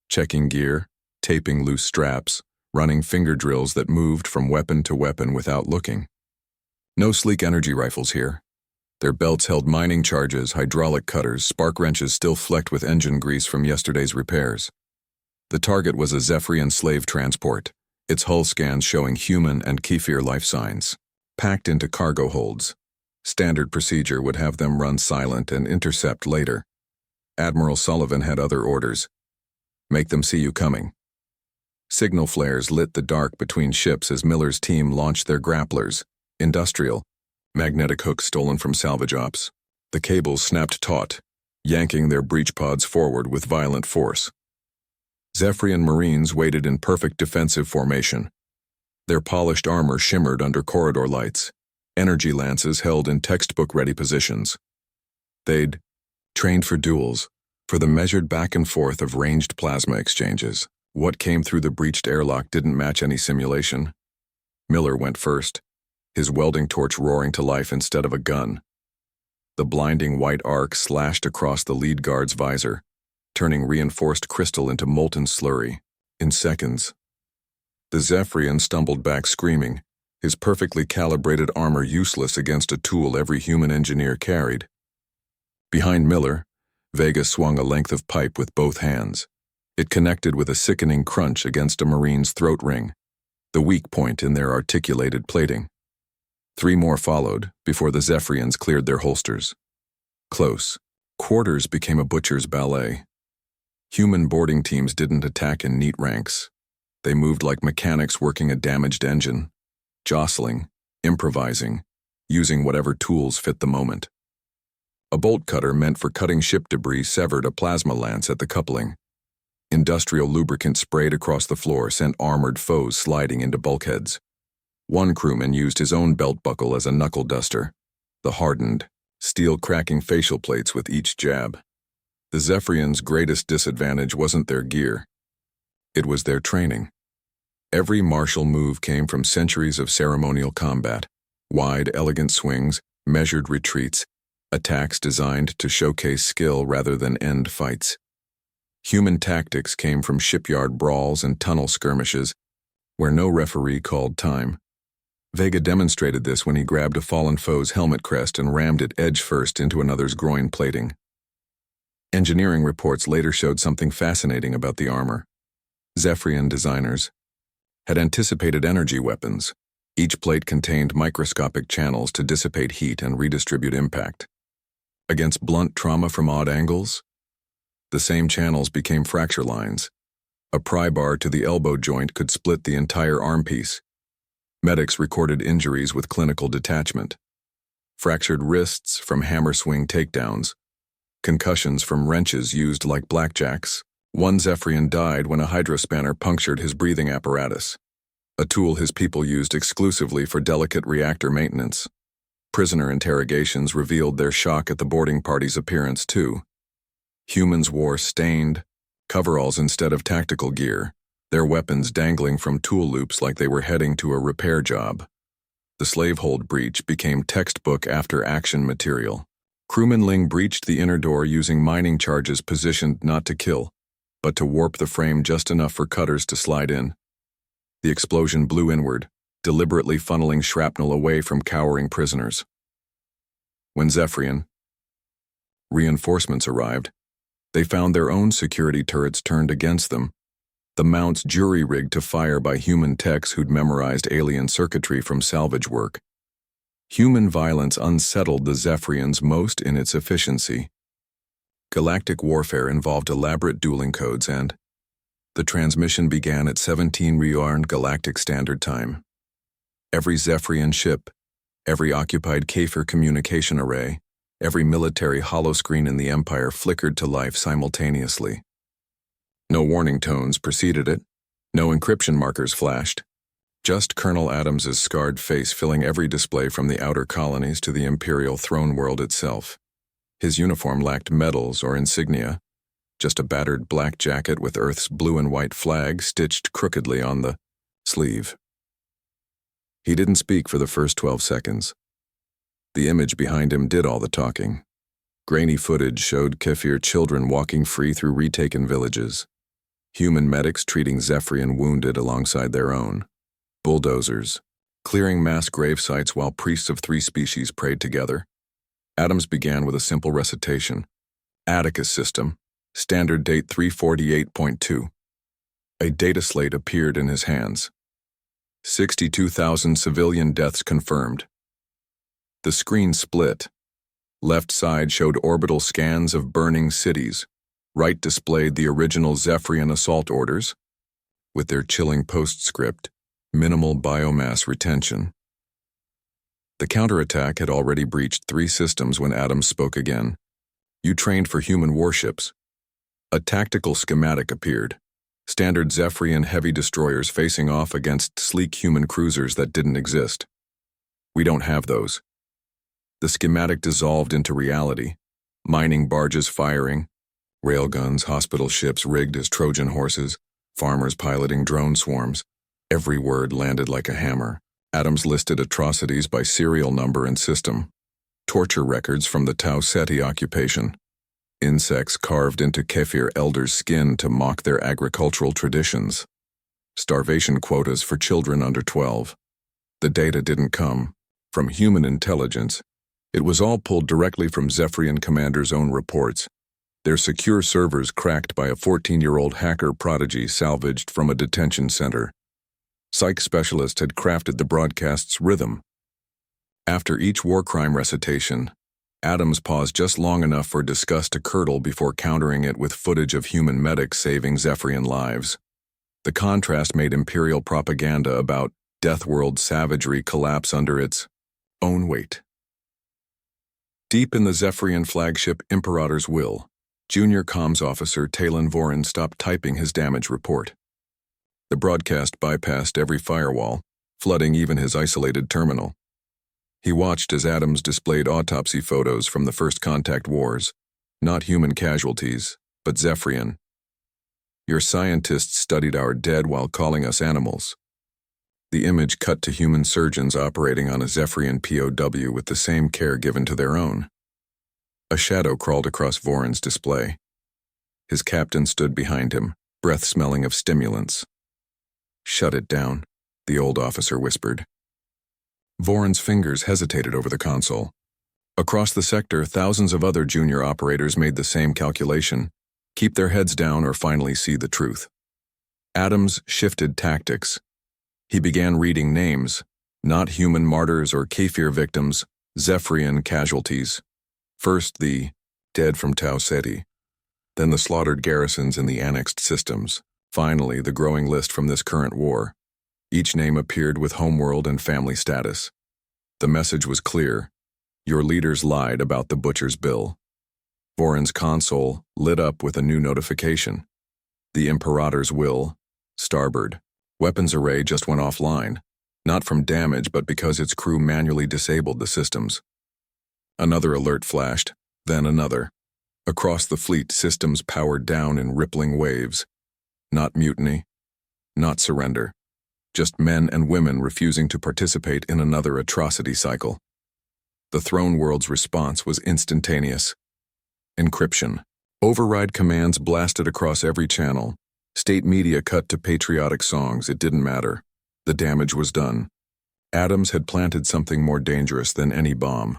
A: checking gear, taping loose straps, running finger drills that moved from weapon to weapon without looking. No sleek energy rifles here. Their belts held mining charges, hydraulic cutters, spark wrenches still flecked with engine grease from yesterday's repairs. The target was a Zephyrian slave transport, its hull scans showing human and Kefir life signs. Packed into cargo holds. Standard procedure would have them run silent and intercept later. Admiral Sullivan had other orders. Make them see you coming. Signal flares lit the dark between ships as Miller's team launched their grapplers. Industrial, magnetic hooks stolen from salvage ops. The cables snapped taut, yanking their breach pods forward with violent force. Zephyrian Marines waited in perfect defensive formation. Their polished armor shimmered under corridor lights. Energy lances held in textbook-ready positions. They'd trained for duels, for the measured back and forth of ranged plasma exchanges. What came through the breached airlock didn't match any simulation. Miller went first, his welding torch roaring to life instead of a gun. The blinding white arc slashed across the lead guard's visor, turning reinforced crystal into molten slurry. In seconds, the Zephyrian stumbled back screaming, his perfectly calibrated armor useless against a tool every human engineer carried. Behind Miller, Vega swung a length of pipe with both hands. It connected with a sickening crunch against a Marine's throat ring, the weak point in their articulated plating. 3 more followed before the Zephyrians cleared their holsters. Close quarters became a butcher's ballet. Human boarding teams didn't attack in neat ranks. They moved like mechanics working a damaged engine, jostling, improvising, using whatever tools fit the moment. A bolt cutter meant for cutting ship debris severed a plasma lance at the coupling. Industrial lubricant sprayed across the floor sent armored foes sliding into bulkheads. One crewman used his own belt buckle as a knuckle duster, the hardened, steel-cracking facial plates with each jab. The Zephyrians' greatest disadvantage wasn't their gear. It was their training. Every martial move came from centuries of ceremonial combat, wide, elegant swings, measured retreats, attacks designed to showcase skill rather than end fights. Human tactics came from shipyard brawls and tunnel skirmishes, where no referee called time. Vega demonstrated this when he grabbed a fallen foe's helmet crest and rammed it edge first into another's groin plating. Engineering reports later showed something fascinating about the armor. Zephyrian designers had anticipated energy weapons. Each plate contained microscopic channels to dissipate heat and redistribute impact. Against blunt trauma from odd angles, the same channels became fracture lines. A pry bar to the elbow joint could split the entire armpiece. Medics recorded injuries with clinical detachment. Fractured wrists from hammer swing takedowns. Concussions from wrenches used like blackjacks. One Zephyrian died when a hydrospanner punctured his breathing apparatus, a tool his people used exclusively for delicate reactor maintenance. Prisoner interrogations revealed their shock at the boarding party's appearance, too. Humans wore stained coveralls instead of tactical gear, their weapons dangling from tool loops like they were heading to a repair job. The slavehold breach became textbook after-action material. Crewman Ling breached the inner door using mining charges positioned not to kill, but to warp the frame just enough for cutters to slide in. The explosion blew inward, deliberately funneling shrapnel away from cowering prisoners. When Zephyrian reinforcements arrived, they found their own security turrets turned against them, the mounts jury-rigged to fire by human techs who'd memorized alien circuitry from salvage work. Human violence unsettled the Zephyrians most in its efficiency. Galactic warfare involved elaborate dueling codes and the transmission began at 17 Rearn Galactic Standard Time. Every Zephyrian ship, every occupied Kafir communication array, every military holoscreen in the Empire flickered to life simultaneously. No warning tones preceded it, no encryption markers flashed, just Colonel Adams's scarred face filling every display from the outer colonies to the Imperial throne world itself. His uniform lacked medals or insignia, just a battered black jacket with Earth's blue and white flag stitched crookedly on the sleeve. He didn't speak for the first 12 seconds. The image behind him did all the talking. Grainy footage showed Kefir children walking free through retaken villages, human medics treating Zephyrian wounded alongside their own, bulldozers, clearing mass grave sites while priests of 3 species prayed together. Adams began with a simple recitation. Atticus System, Standard Date 348.2. A data slate appeared in his hands. 62,000 civilian deaths confirmed. The screen split. Left side showed orbital scans of burning cities. Right displayed the original Zephyrian assault orders, with their chilling postscript, minimal biomass retention. The counterattack had already breached 3 systems when Adams spoke again. You trained for human warships. A tactical schematic appeared. Standard Zephyrian heavy destroyers facing off against sleek human cruisers that didn't exist. We don't have those. The schematic dissolved into reality. Mining barges firing, railguns, hospital ships rigged as Trojan horses, farmers piloting drone swarms. Every word landed like a hammer. Adams listed atrocities by serial number and system. Torture records from the Tau Ceti occupation. Insects carved into Kefir elders' skin to mock their agricultural traditions. Starvation quotas for children under 12. The data didn't come from human intelligence. It was all pulled directly from Zephyrian commanders' own reports. Their secure servers cracked by a 14-year-old hacker prodigy salvaged from a detention center. Psych specialists had crafted the broadcast's rhythm. After each war crime recitation, Adams paused just long enough for disgust to curdle before countering it with footage of human medics saving Zephyrian lives. The contrast made Imperial propaganda about Deathworld savagery collapse under its own weight. Deep in the Zephyrian flagship Imperator's Will, Junior Comms Officer Talon Vorin stopped typing his damage report. The broadcast bypassed every firewall, flooding even his isolated terminal. He watched as Adams displayed autopsy photos from the First Contact Wars, not human casualties, but Zephyrian. Your scientists studied our dead while calling us animals. The image cut to human surgeons operating on a Zephyrian POW with the same care given to their own. A shadow crawled across Vorin's display. His captain stood behind him, breath smelling of stimulants. "Shut it down," the old officer whispered. Vorin's fingers hesitated over the console. Across the sector, thousands of other junior operators made the same calculation: keep their heads down or finally see the truth. Adams shifted tactics. He began reading names, not human martyrs or Kefir victims, Zephyrian casualties. First the dead from Tau Ceti, then the slaughtered garrisons in the annexed systems, finally the growing list from this current war. Each name appeared with homeworld and family status. The message was clear. Your leaders lied about the butcher's bill. Vorin's console lit up with a new notification. The Imperator's Will, starboard. Weapons array just went offline, not from damage but because its crew manually disabled the systems. Another alert flashed, then another. Across the fleet, systems powered down in rippling waves. Not mutiny, not surrender. Just men and women refusing to participate in another atrocity cycle. The throne world's response was instantaneous. Encryption. Override commands blasted across every channel. State media cut to patriotic songs. It didn't matter. The damage was done. Adams had planted something more dangerous than any bomb.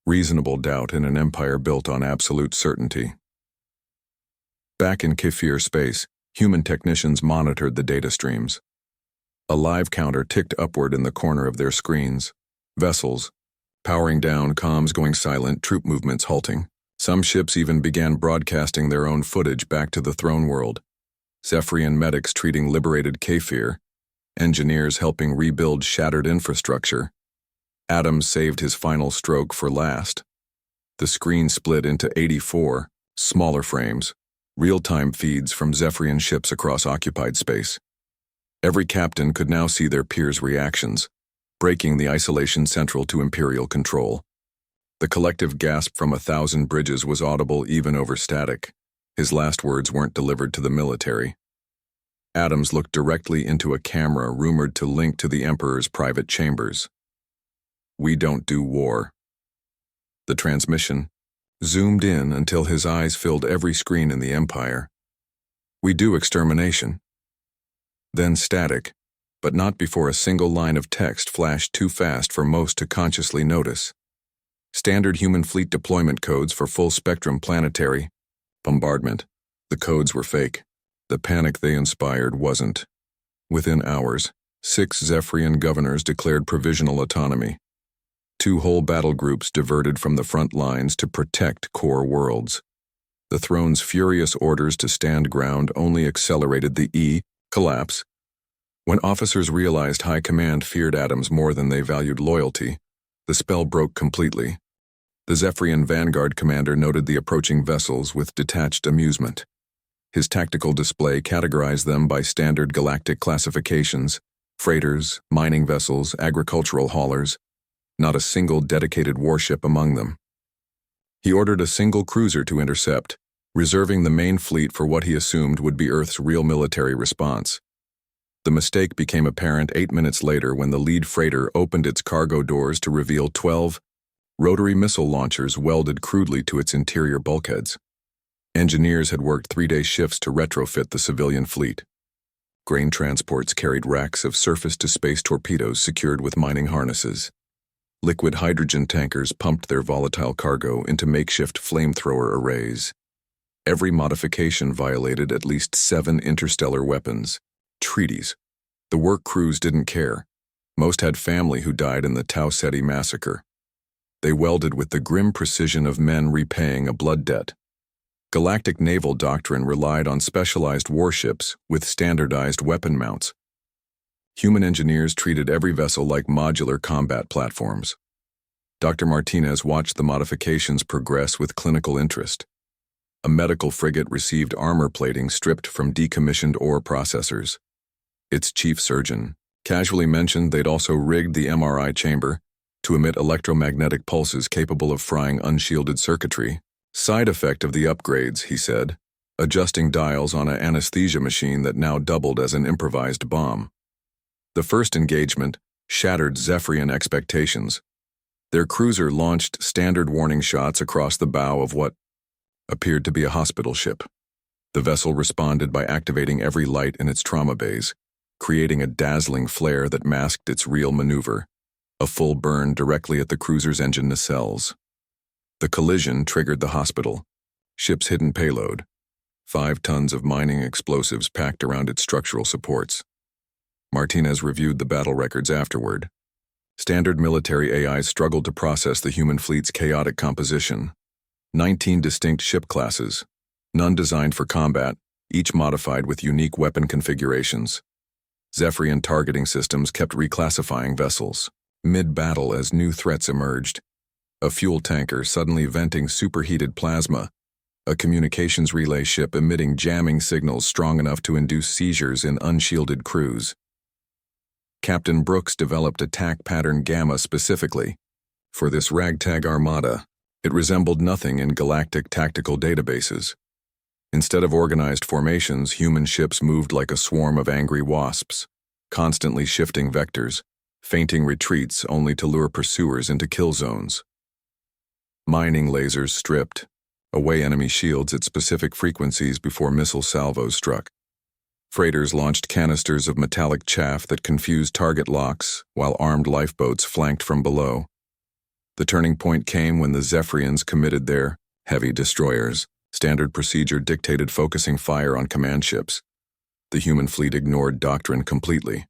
A: Reasonable doubt in an empire built on absolute certainty. Back in Kefir space, human technicians monitored the data streams. A live counter ticked upward in the corner of their screens. Vessels, powering down, comms going silent, troop movements halting. Some ships even began broadcasting their own footage back to the throne world. Zephyrian medics treating liberated Kefir, engineers helping rebuild shattered infrastructure. Adams saved his final stroke for last. The screen split into 84, smaller frames, real-time feeds from Zephyrian ships across occupied space. Every captain could now see their peers' reactions, breaking the isolation central to Imperial control. The collective gasp from 1,000 bridges was audible even over static. His last words weren't delivered to the military. Adams looked directly into a camera rumored to link to the Emperor's private chambers. "We don't do war." The transmission zoomed in until his eyes filled every screen in the Empire. "We do extermination." Then static, but not before a single line of text flashed too fast for most to consciously notice. Standard human fleet deployment codes for full-spectrum planetary bombardment. The codes were fake. The panic they inspired wasn't. Within hours, 6 Zephyrian governors declared provisional autonomy. 2 whole battle groups diverted from the front lines to protect core worlds. The throne's furious orders to stand ground only accelerated the collapse. When officers realized high command feared Adams more than they valued loyalty, the spell broke completely. The Zephyrian Vanguard commander noted the approaching vessels with detached amusement. His tactical display categorized them by standard galactic classifications: freighters, mining vessels, agricultural haulers. Not a single dedicated warship among them. He ordered a single cruiser to intercept, reserving the main fleet for what he assumed would be Earth's real military response. The mistake became apparent 8 minutes later when the lead freighter opened its cargo doors to reveal 12 rotary missile launchers welded crudely to its interior bulkheads. Engineers had worked 3-day shifts to retrofit the civilian fleet. Grain transports carried racks of surface-to-space torpedoes secured with mining harnesses. Liquid hydrogen tankers pumped their volatile cargo into makeshift flamethrower arrays. Every modification violated at least 7 interstellar weapons. Treaties. The work crews didn't care. Most had family who died in the Tau Ceti massacre. They welded with the grim precision of men repaying a blood debt. Galactic naval doctrine relied on specialized warships with standardized weapon mounts. Human engineers treated every vessel like modular combat platforms. Dr. Martinez watched the modifications progress with clinical interest. A medical frigate received armor plating stripped from decommissioned ore processors. Its chief surgeon casually mentioned they'd also rigged the MRI chamber to emit electromagnetic pulses capable of frying unshielded circuitry. Side effect of the upgrades, he said, adjusting dials on an anesthesia machine that now doubled as an improvised bomb. The first engagement shattered Zephyrian expectations. Their cruiser launched standard warning shots across the bow of what appeared to be a hospital ship. The vessel responded by activating every light in its trauma bays, creating a dazzling flare that masked its real maneuver, a full burn directly at the cruiser's engine nacelles. The collision triggered the hospital, ship's hidden payload, 5 tons of mining explosives packed around its structural supports. Martinez reviewed the battle records afterward. Standard military AIs struggled to process the human fleet's chaotic composition. 19 distinct ship classes, none designed for combat, each modified with unique weapon configurations. Zephyrian targeting systems kept reclassifying vessels mid-battle as new threats emerged. A fuel tanker suddenly venting superheated plasma, a communications relay ship emitting jamming signals strong enough to induce seizures in unshielded crews. Captain Brooks developed attack pattern Gamma specifically. For this ragtag armada, it resembled nothing in galactic tactical databases. Instead of organized formations, human ships moved like a swarm of angry wasps, constantly shifting vectors, feinting retreats only to lure pursuers into kill zones. mining lasers stripped away enemy shields at specific frequencies before missile salvos struck. Freighters launched canisters of metallic chaff that confused target locks, while armed lifeboats flanked from below. The turning point came when the Zephyrians committed their heavy destroyers. Standard procedure dictated focusing fire on command ships. The human fleet ignored doctrine completely.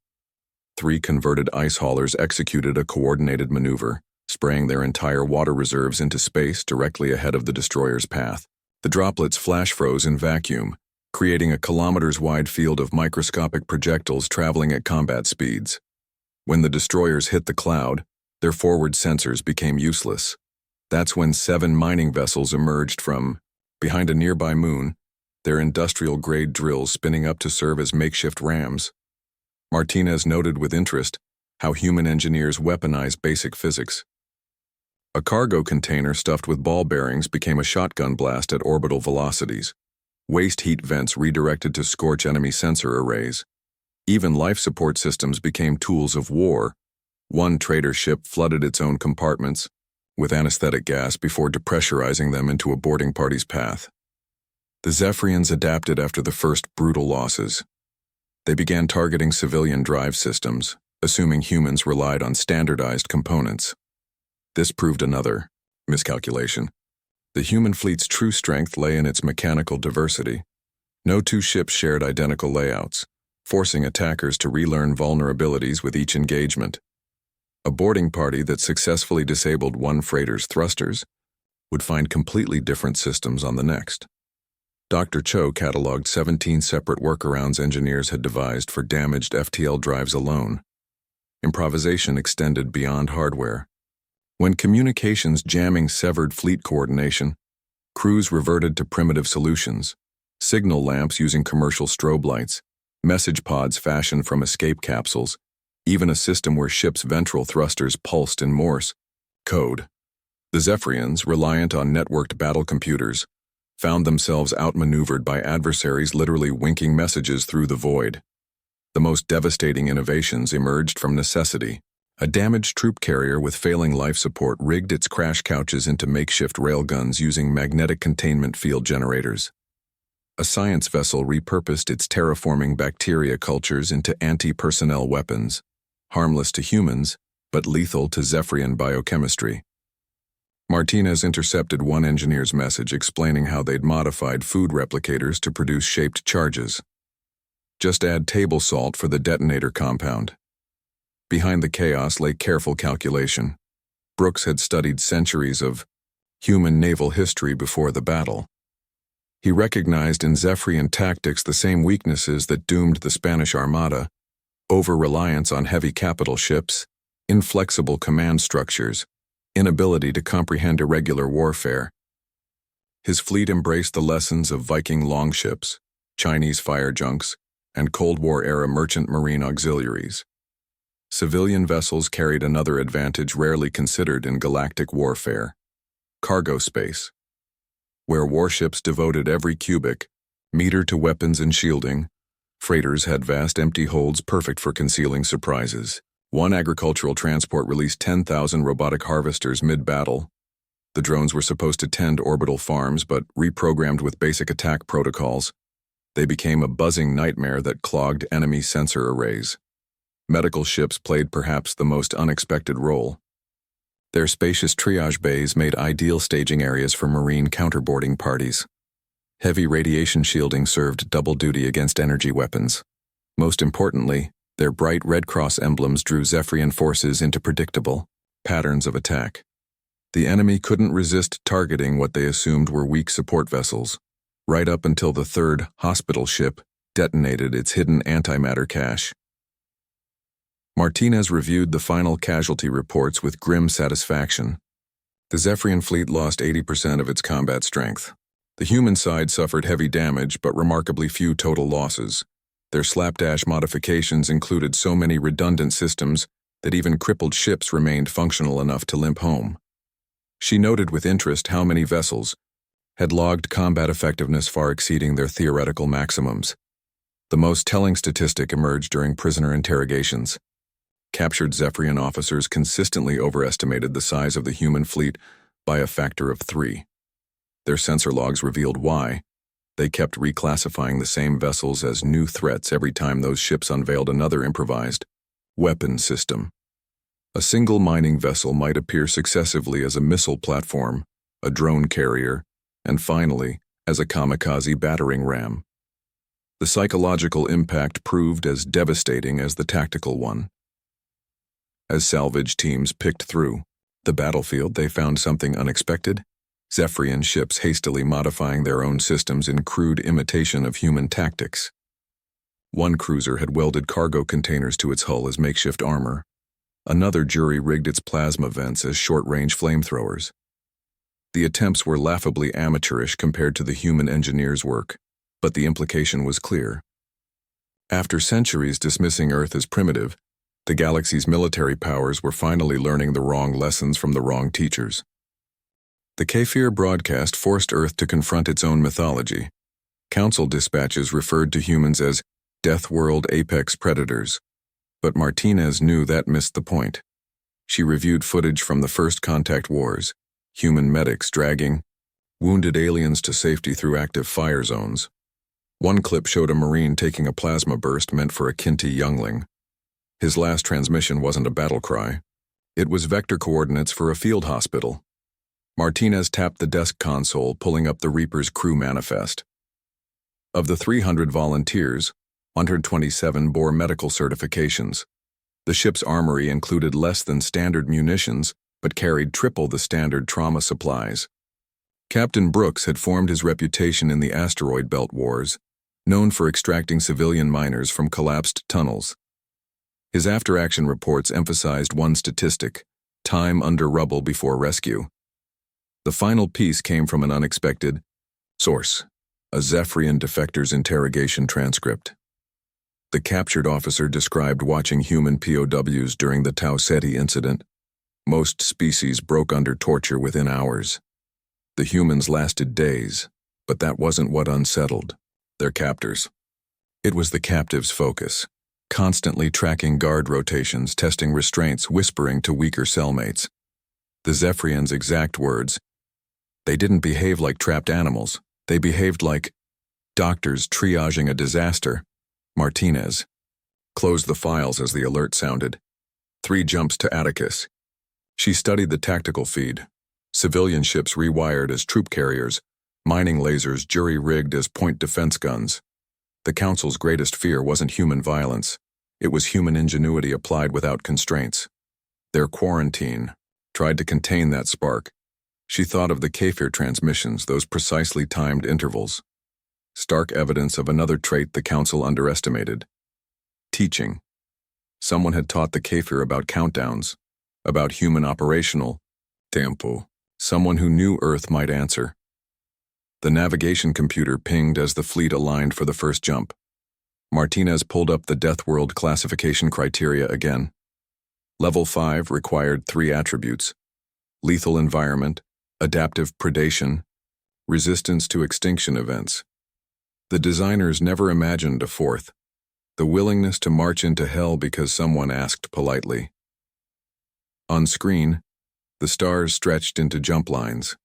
A: 3 converted ice haulers executed a coordinated maneuver, spraying their entire water reserves into space directly ahead of the destroyer's path. The droplets flash froze in vacuum, creating a kilometers-wide field of microscopic projectiles traveling at combat speeds. When the destroyers hit the cloud, their forward sensors became useless. That's when 7 mining vessels emerged from behind a nearby moon, their industrial-grade drills spinning up to serve as makeshift rams. Martinez noted with interest how human engineers weaponize basic physics. A cargo container stuffed with ball bearings became a shotgun blast at orbital velocities. Waste heat vents redirected to scorch enemy sensor arrays. Even life support systems became tools of war. One trader ship flooded its own compartments with anesthetic gas before depressurizing them into a boarding party's path. The Zephyrians adapted after the first brutal losses. They began targeting civilian drive systems, assuming humans relied on standardized components. This proved another miscalculation. The human fleet's true strength lay in its mechanical diversity. No 2 ships shared identical layouts, forcing attackers to relearn vulnerabilities with each engagement. A boarding party that successfully disabled one freighter's thrusters would find completely different systems on the next. Dr. Cho cataloged 17 separate workarounds engineers had devised for damaged FTL drives alone. Improvisation extended beyond hardware. When communications jamming severed fleet coordination, crews reverted to primitive solutions: signal lamps using commercial strobe lights, message pods fashioned from escape capsules, even a system where ships' ventral thrusters pulsed in Morse code. The Zephyrians, reliant on networked battle computers, found themselves outmaneuvered by adversaries literally winking messages through the void. The most devastating innovations emerged from necessity. A damaged troop carrier with failing life support rigged its crash couches into makeshift railguns using magnetic containment field generators. A science vessel repurposed its terraforming bacteria cultures into anti-personnel weapons, harmless to humans, but lethal to Zephyrian biochemistry. Martinez intercepted one engineer's message explaining how they'd modified food replicators to produce shaped charges. Just add table salt for the detonator compound. Behind the chaos lay careful calculation. Brooks had studied centuries of human naval history before the battle. He recognized in Zephyrian tactics the same weaknesses that doomed the Spanish Armada: over-reliance on heavy capital ships, inflexible command structures, inability to comprehend irregular warfare. His fleet embraced the lessons of Viking longships, Chinese fire junks, and Cold War-era merchant marine auxiliaries. Civilian vessels carried another advantage rarely considered in galactic warfare: cargo space. Where warships devoted every cubic meter to weapons and shielding, freighters had vast empty holds perfect for concealing surprises. One agricultural transport released 10,000 robotic harvesters mid-battle. The drones were supposed to tend orbital farms, but reprogrammed with basic attack protocols, they became a buzzing nightmare that clogged enemy sensor arrays. Medical ships played perhaps the most unexpected role. Their spacious triage bays made ideal staging areas for marine counterboarding parties. Heavy radiation shielding served double duty against energy weapons. Most importantly, their bright Red Cross emblems drew Zephyrian forces into predictable patterns of attack. The enemy couldn't resist targeting what they assumed were weak support vessels, right up until the third hospital ship detonated its hidden antimatter cache. Martinez reviewed the final casualty reports with grim satisfaction. The Zephyrian fleet lost 80% of its combat strength. The human side suffered heavy damage but remarkably few total losses. Their slapdash modifications included so many redundant systems that even crippled ships remained functional enough to limp home. She noted with interest how many vessels had logged combat effectiveness far exceeding their theoretical maximums. The most telling statistic emerged during prisoner interrogations. Captured Zephyrian officers consistently overestimated the size of the human fleet by a factor of 3. Their sensor logs revealed why. They kept reclassifying the same vessels as new threats every time those ships unveiled another improvised weapon system. A single mining vessel might appear successively as a missile platform, a drone carrier, and finally, as a kamikaze battering ram. The psychological impact proved as devastating as the tactical one. As salvage teams picked through the battlefield, they found something unexpected: Zephyrian ships hastily modifying their own systems in crude imitation of human tactics. One cruiser had welded cargo containers to its hull as makeshift armor. Another jury-rigged its plasma vents as short-range flamethrowers. The attempts were laughably amateurish compared to the human engineers' work, but the implication was clear. After centuries dismissing Earth as primitive, the galaxy's military powers were finally learning the wrong lessons from the wrong teachers. The Kefir broadcast forced Earth to confront its own mythology. Council dispatches referred to humans as Death World apex predators, but Martinez knew that missed the point. She reviewed footage from the first contact wars, human medics dragging wounded aliens to safety through active fire zones. One clip showed a Marine taking a plasma burst meant for a Kinti youngling. His last transmission wasn't a battle cry. It was vector coordinates for a field hospital. Martinez tapped the desk console, pulling up the Reaper's crew manifest. Of the 300 volunteers, 127 bore medical certifications. The ship's armory included less than standard munitions, but carried triple the standard trauma supplies. Captain Brooks had formed his reputation in the asteroid belt wars, known for extracting civilian miners from collapsed tunnels. His after-action reports emphasized one statistic: time under rubble before rescue. The final piece came from an unexpected source, a Zephyrian defector's interrogation transcript. The captured officer described watching human POWs during the Tau Ceti incident. Most species broke under torture within hours. The humans lasted days, but that wasn't what unsettled their captors. It was the captives' focus, constantly tracking guard rotations, testing restraints, whispering to weaker cellmates. The Zephyrians' exact words: "They didn't behave like trapped animals. They behaved like doctors triaging a disaster." Martinez closed the files as the alert sounded. 3 jumps to Atticus. She studied the tactical feed. Civilian ships rewired as troop carriers, mining lasers jury-rigged as point defense guns. The Council's greatest fear wasn't human violence. It was human ingenuity applied without constraints. Their quarantine tried to contain that spark. She thought of the Kefir transmissions, those precisely timed intervals. Stark evidence of another trait the Council underestimated: teaching. Someone had taught the Kefir about countdowns, about human operational tempo. Someone who knew Earth might answer. The navigation computer pinged as the fleet aligned for the first jump. Martinez pulled up the Death World classification criteria again. Level 5 required 3 attributes: lethal environment, adaptive predation, resistance to extinction events. The designers never imagined a 4th: the willingness to march into hell because someone asked politely. On screen, the stars stretched into jump lines.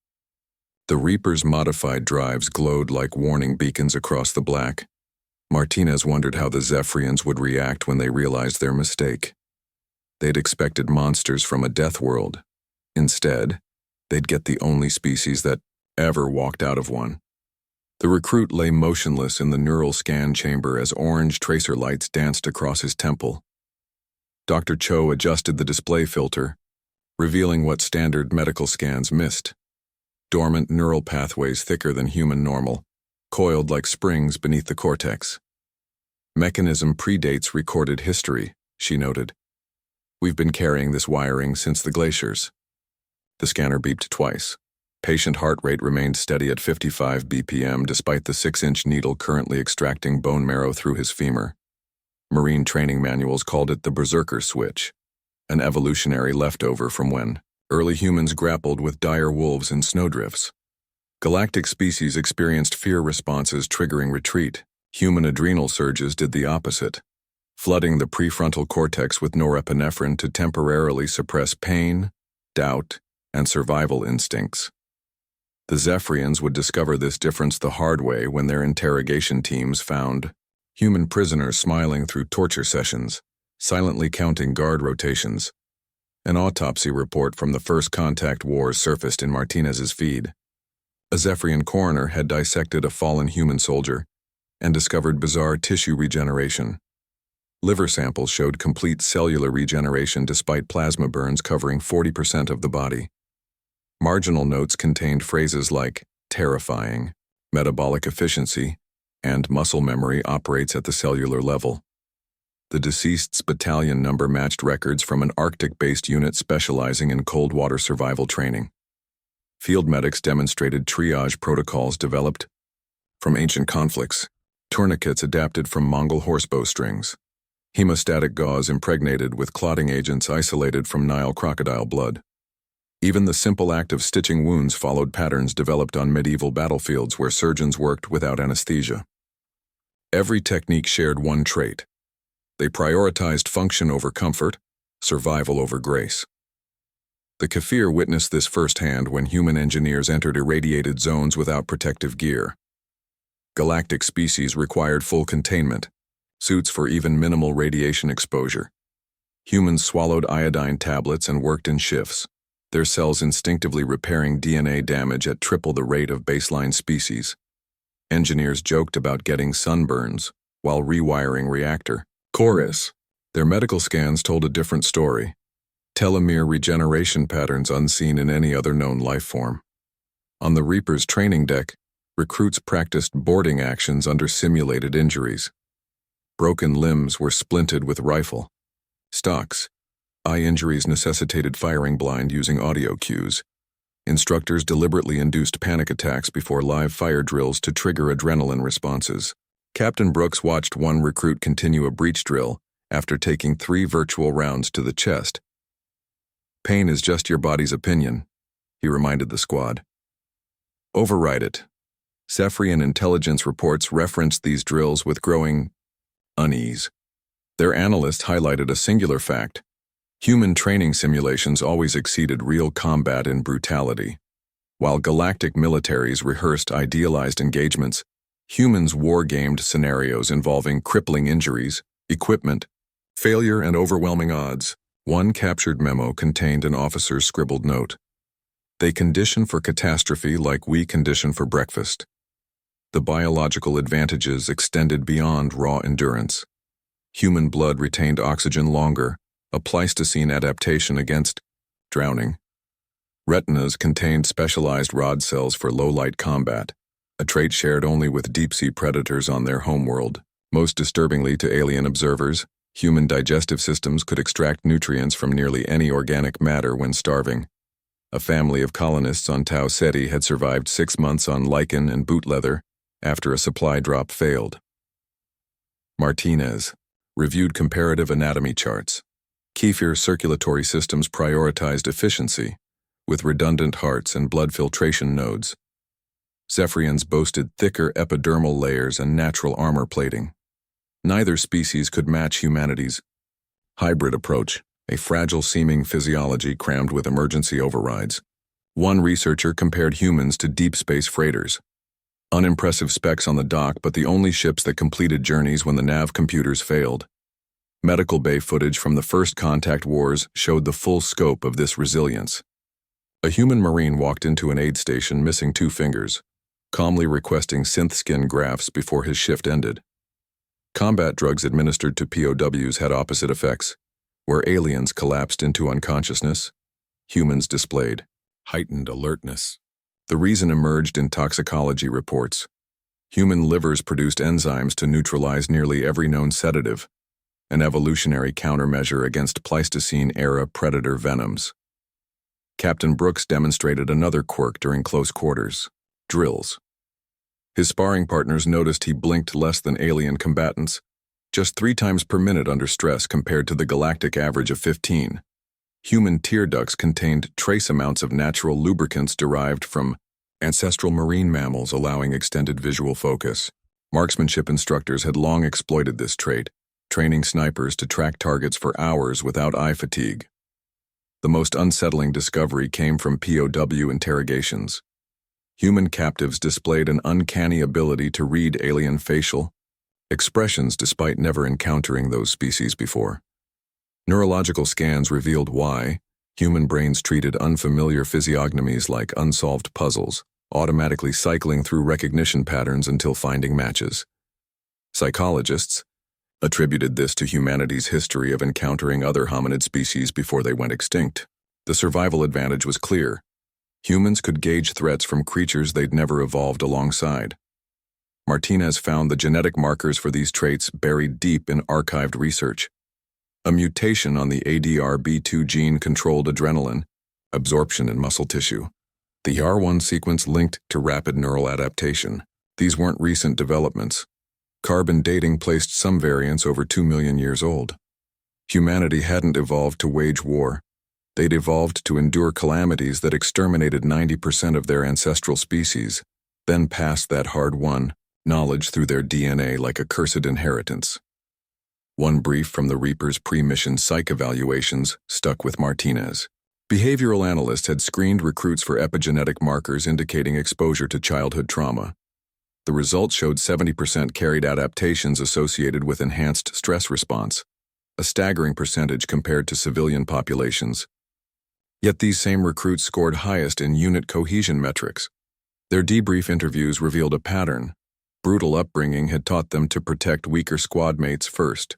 A: The Reaper's modified drives glowed like warning beacons across the black. Martinez wondered how the Zephyrians would react when they realized their mistake. They'd expected monsters from a death world. Instead, they'd get the only species that ever walked out of one. The recruit lay motionless in the neural scan chamber as orange tracer lights danced across his temple. Dr. Cho adjusted the display filter, revealing what standard medical scans missed: dormant neural pathways thicker than human normal, coiled like springs beneath the cortex. Mechanism predates recorded history, she noted. We've been carrying this wiring since the glaciers. The scanner beeped twice. Patient heart rate remained steady at 55 BPM despite the 6-inch needle currently extracting bone marrow through his femur. Marine training manuals called it the berserker switch, an evolutionary leftover from when early humans grappled with dire wolves in snowdrifts. Galactic species experienced fear responses triggering retreat. Human adrenal surges did the opposite, flooding the prefrontal cortex with norepinephrine to temporarily suppress pain, doubt, and survival instincts. The Zephyrians would discover this difference the hard way when their interrogation teams found human prisoners smiling through torture sessions, silently counting guard rotations. An autopsy report from the First Contact Wars surfaced in Martinez's feed. A Zephyrian coroner had dissected a fallen human soldier and discovered bizarre tissue regeneration. Liver samples showed complete cellular regeneration despite plasma burns covering 40% of the body. Marginal notes contained phrases like terrifying, metabolic efficiency, and muscle memory operates at the cellular level. The deceased's battalion number matched records from an Arctic-based unit specializing in cold water survival training. Field medics demonstrated triage protocols developed from ancient conflicts, tourniquets adapted from Mongol horsebow strings, hemostatic gauze impregnated with clotting agents isolated from Nile crocodile blood. Even the simple act of stitching wounds followed patterns developed on medieval battlefields where surgeons worked without anesthesia. Every technique shared one trait. They prioritized function over comfort, survival over grace. The Kafir witnessed this firsthand when human engineers entered irradiated zones without protective gear. Galactic species required full containment, suits for even minimal radiation exposure. Humans swallowed iodine tablets and worked in shifts, their cells instinctively repairing DNA damage at triple the rate of baseline species. Engineers joked about getting sunburns while rewiring reactor cores. Their medical scans told a different story. Telomere regeneration patterns unseen in any other known life form. On the Reaper's training deck, recruits practiced boarding actions under simulated injuries. Broken limbs were splinted with rifle stocks. Eye injuries necessitated firing blind using audio cues. Instructors deliberately induced panic attacks before live fire drills to trigger adrenaline responses. Captain Brooks watched one recruit continue a breach drill after taking 3 virtual rounds to the chest. "Pain is just your body's opinion," he reminded the squad. "Override it." Zephyrian intelligence reports referenced these drills with growing unease. Their analyst highlighted a singular fact. Human training simulations always exceeded real combat in brutality. While galactic militaries rehearsed idealized engagements, humans war-gamed scenarios involving crippling injuries, equipment, failure, and overwhelming odds. One captured memo contained an officer's scribbled note. "They condition for catastrophe like we condition for breakfast." The biological advantages extended beyond raw endurance. Human blood retained oxygen longer, a Pleistocene adaptation against drowning. Retinas contained specialized rod cells for low-light combat, a trait shared only with deep-sea predators on their homeworld. Most disturbingly to alien observers, human digestive systems could extract nutrients from nearly any organic matter when starving. A family of colonists on Tau Ceti had survived 6 months on lichen and boot leather after a supply drop failed. Martinez reviewed comparative anatomy charts. Kefir circulatory systems prioritized efficiency, with redundant hearts and blood filtration nodes. Zephyrians boasted thicker epidermal layers and natural armor plating. Neither species could match humanity's hybrid approach, a fragile-seeming physiology crammed with emergency overrides. One researcher compared humans to deep space freighters. Unimpressive specs on the dock, but the only ships that completed journeys when the nav computers failed. Medical bay footage from the First Contact Wars showed the full scope of this resilience. A human Marine walked into an aid station missing 2 fingers, calmly requesting synth skin grafts before his shift ended. Combat drugs administered to POWs had opposite effects. Where aliens collapsed into unconsciousness, humans displayed heightened alertness. The reason emerged in toxicology reports. Human livers produced enzymes to neutralize nearly every known sedative, an evolutionary countermeasure against Pleistocene-era predator venoms. Captain Brooks demonstrated another quirk during close quarters drills. His sparring partners noticed he blinked less than alien combatants, just 3 times per minute under stress compared to the galactic average of 15. Human tear ducts contained trace amounts of natural lubricants derived from ancestral marine mammals, allowing extended visual focus. Marksmanship instructors had long exploited this trait, training snipers to track targets for hours without eye fatigue. The most unsettling discovery came from POW interrogations. Human captives displayed an uncanny ability to read alien facial expressions despite never encountering those species before. Neurological scans revealed why human brains treated unfamiliar physiognomies like unsolved puzzles, automatically cycling through recognition patterns until finding matches. Psychologists attributed this to humanity's history of encountering other hominid species before they went extinct. The survival advantage was clear. Humans could gauge threats from creatures they'd never evolved alongside. Martinez found the genetic markers for these traits buried deep in archived research. A mutation on the ADRB2 gene controlled adrenaline absorption in muscle tissue. The R1 sequence linked to rapid neural adaptation. These weren't recent developments. Carbon dating placed some variants over 2 million years old. Humanity hadn't evolved to wage war. They'd evolved to endure calamities that exterminated 90% of their ancestral species, then passed that hard-won knowledge through their DNA like a cursed inheritance. One brief from the Reaper's pre-mission psych evaluations stuck with Martinez. Behavioral analysts had screened recruits for epigenetic markers indicating exposure to childhood trauma. The results showed 70% carried adaptations associated with enhanced stress response, a staggering percentage compared to civilian populations. Yet these same recruits scored highest in unit cohesion metrics. Their debrief interviews revealed a pattern. Brutal upbringing had taught them to protect weaker squad mates first.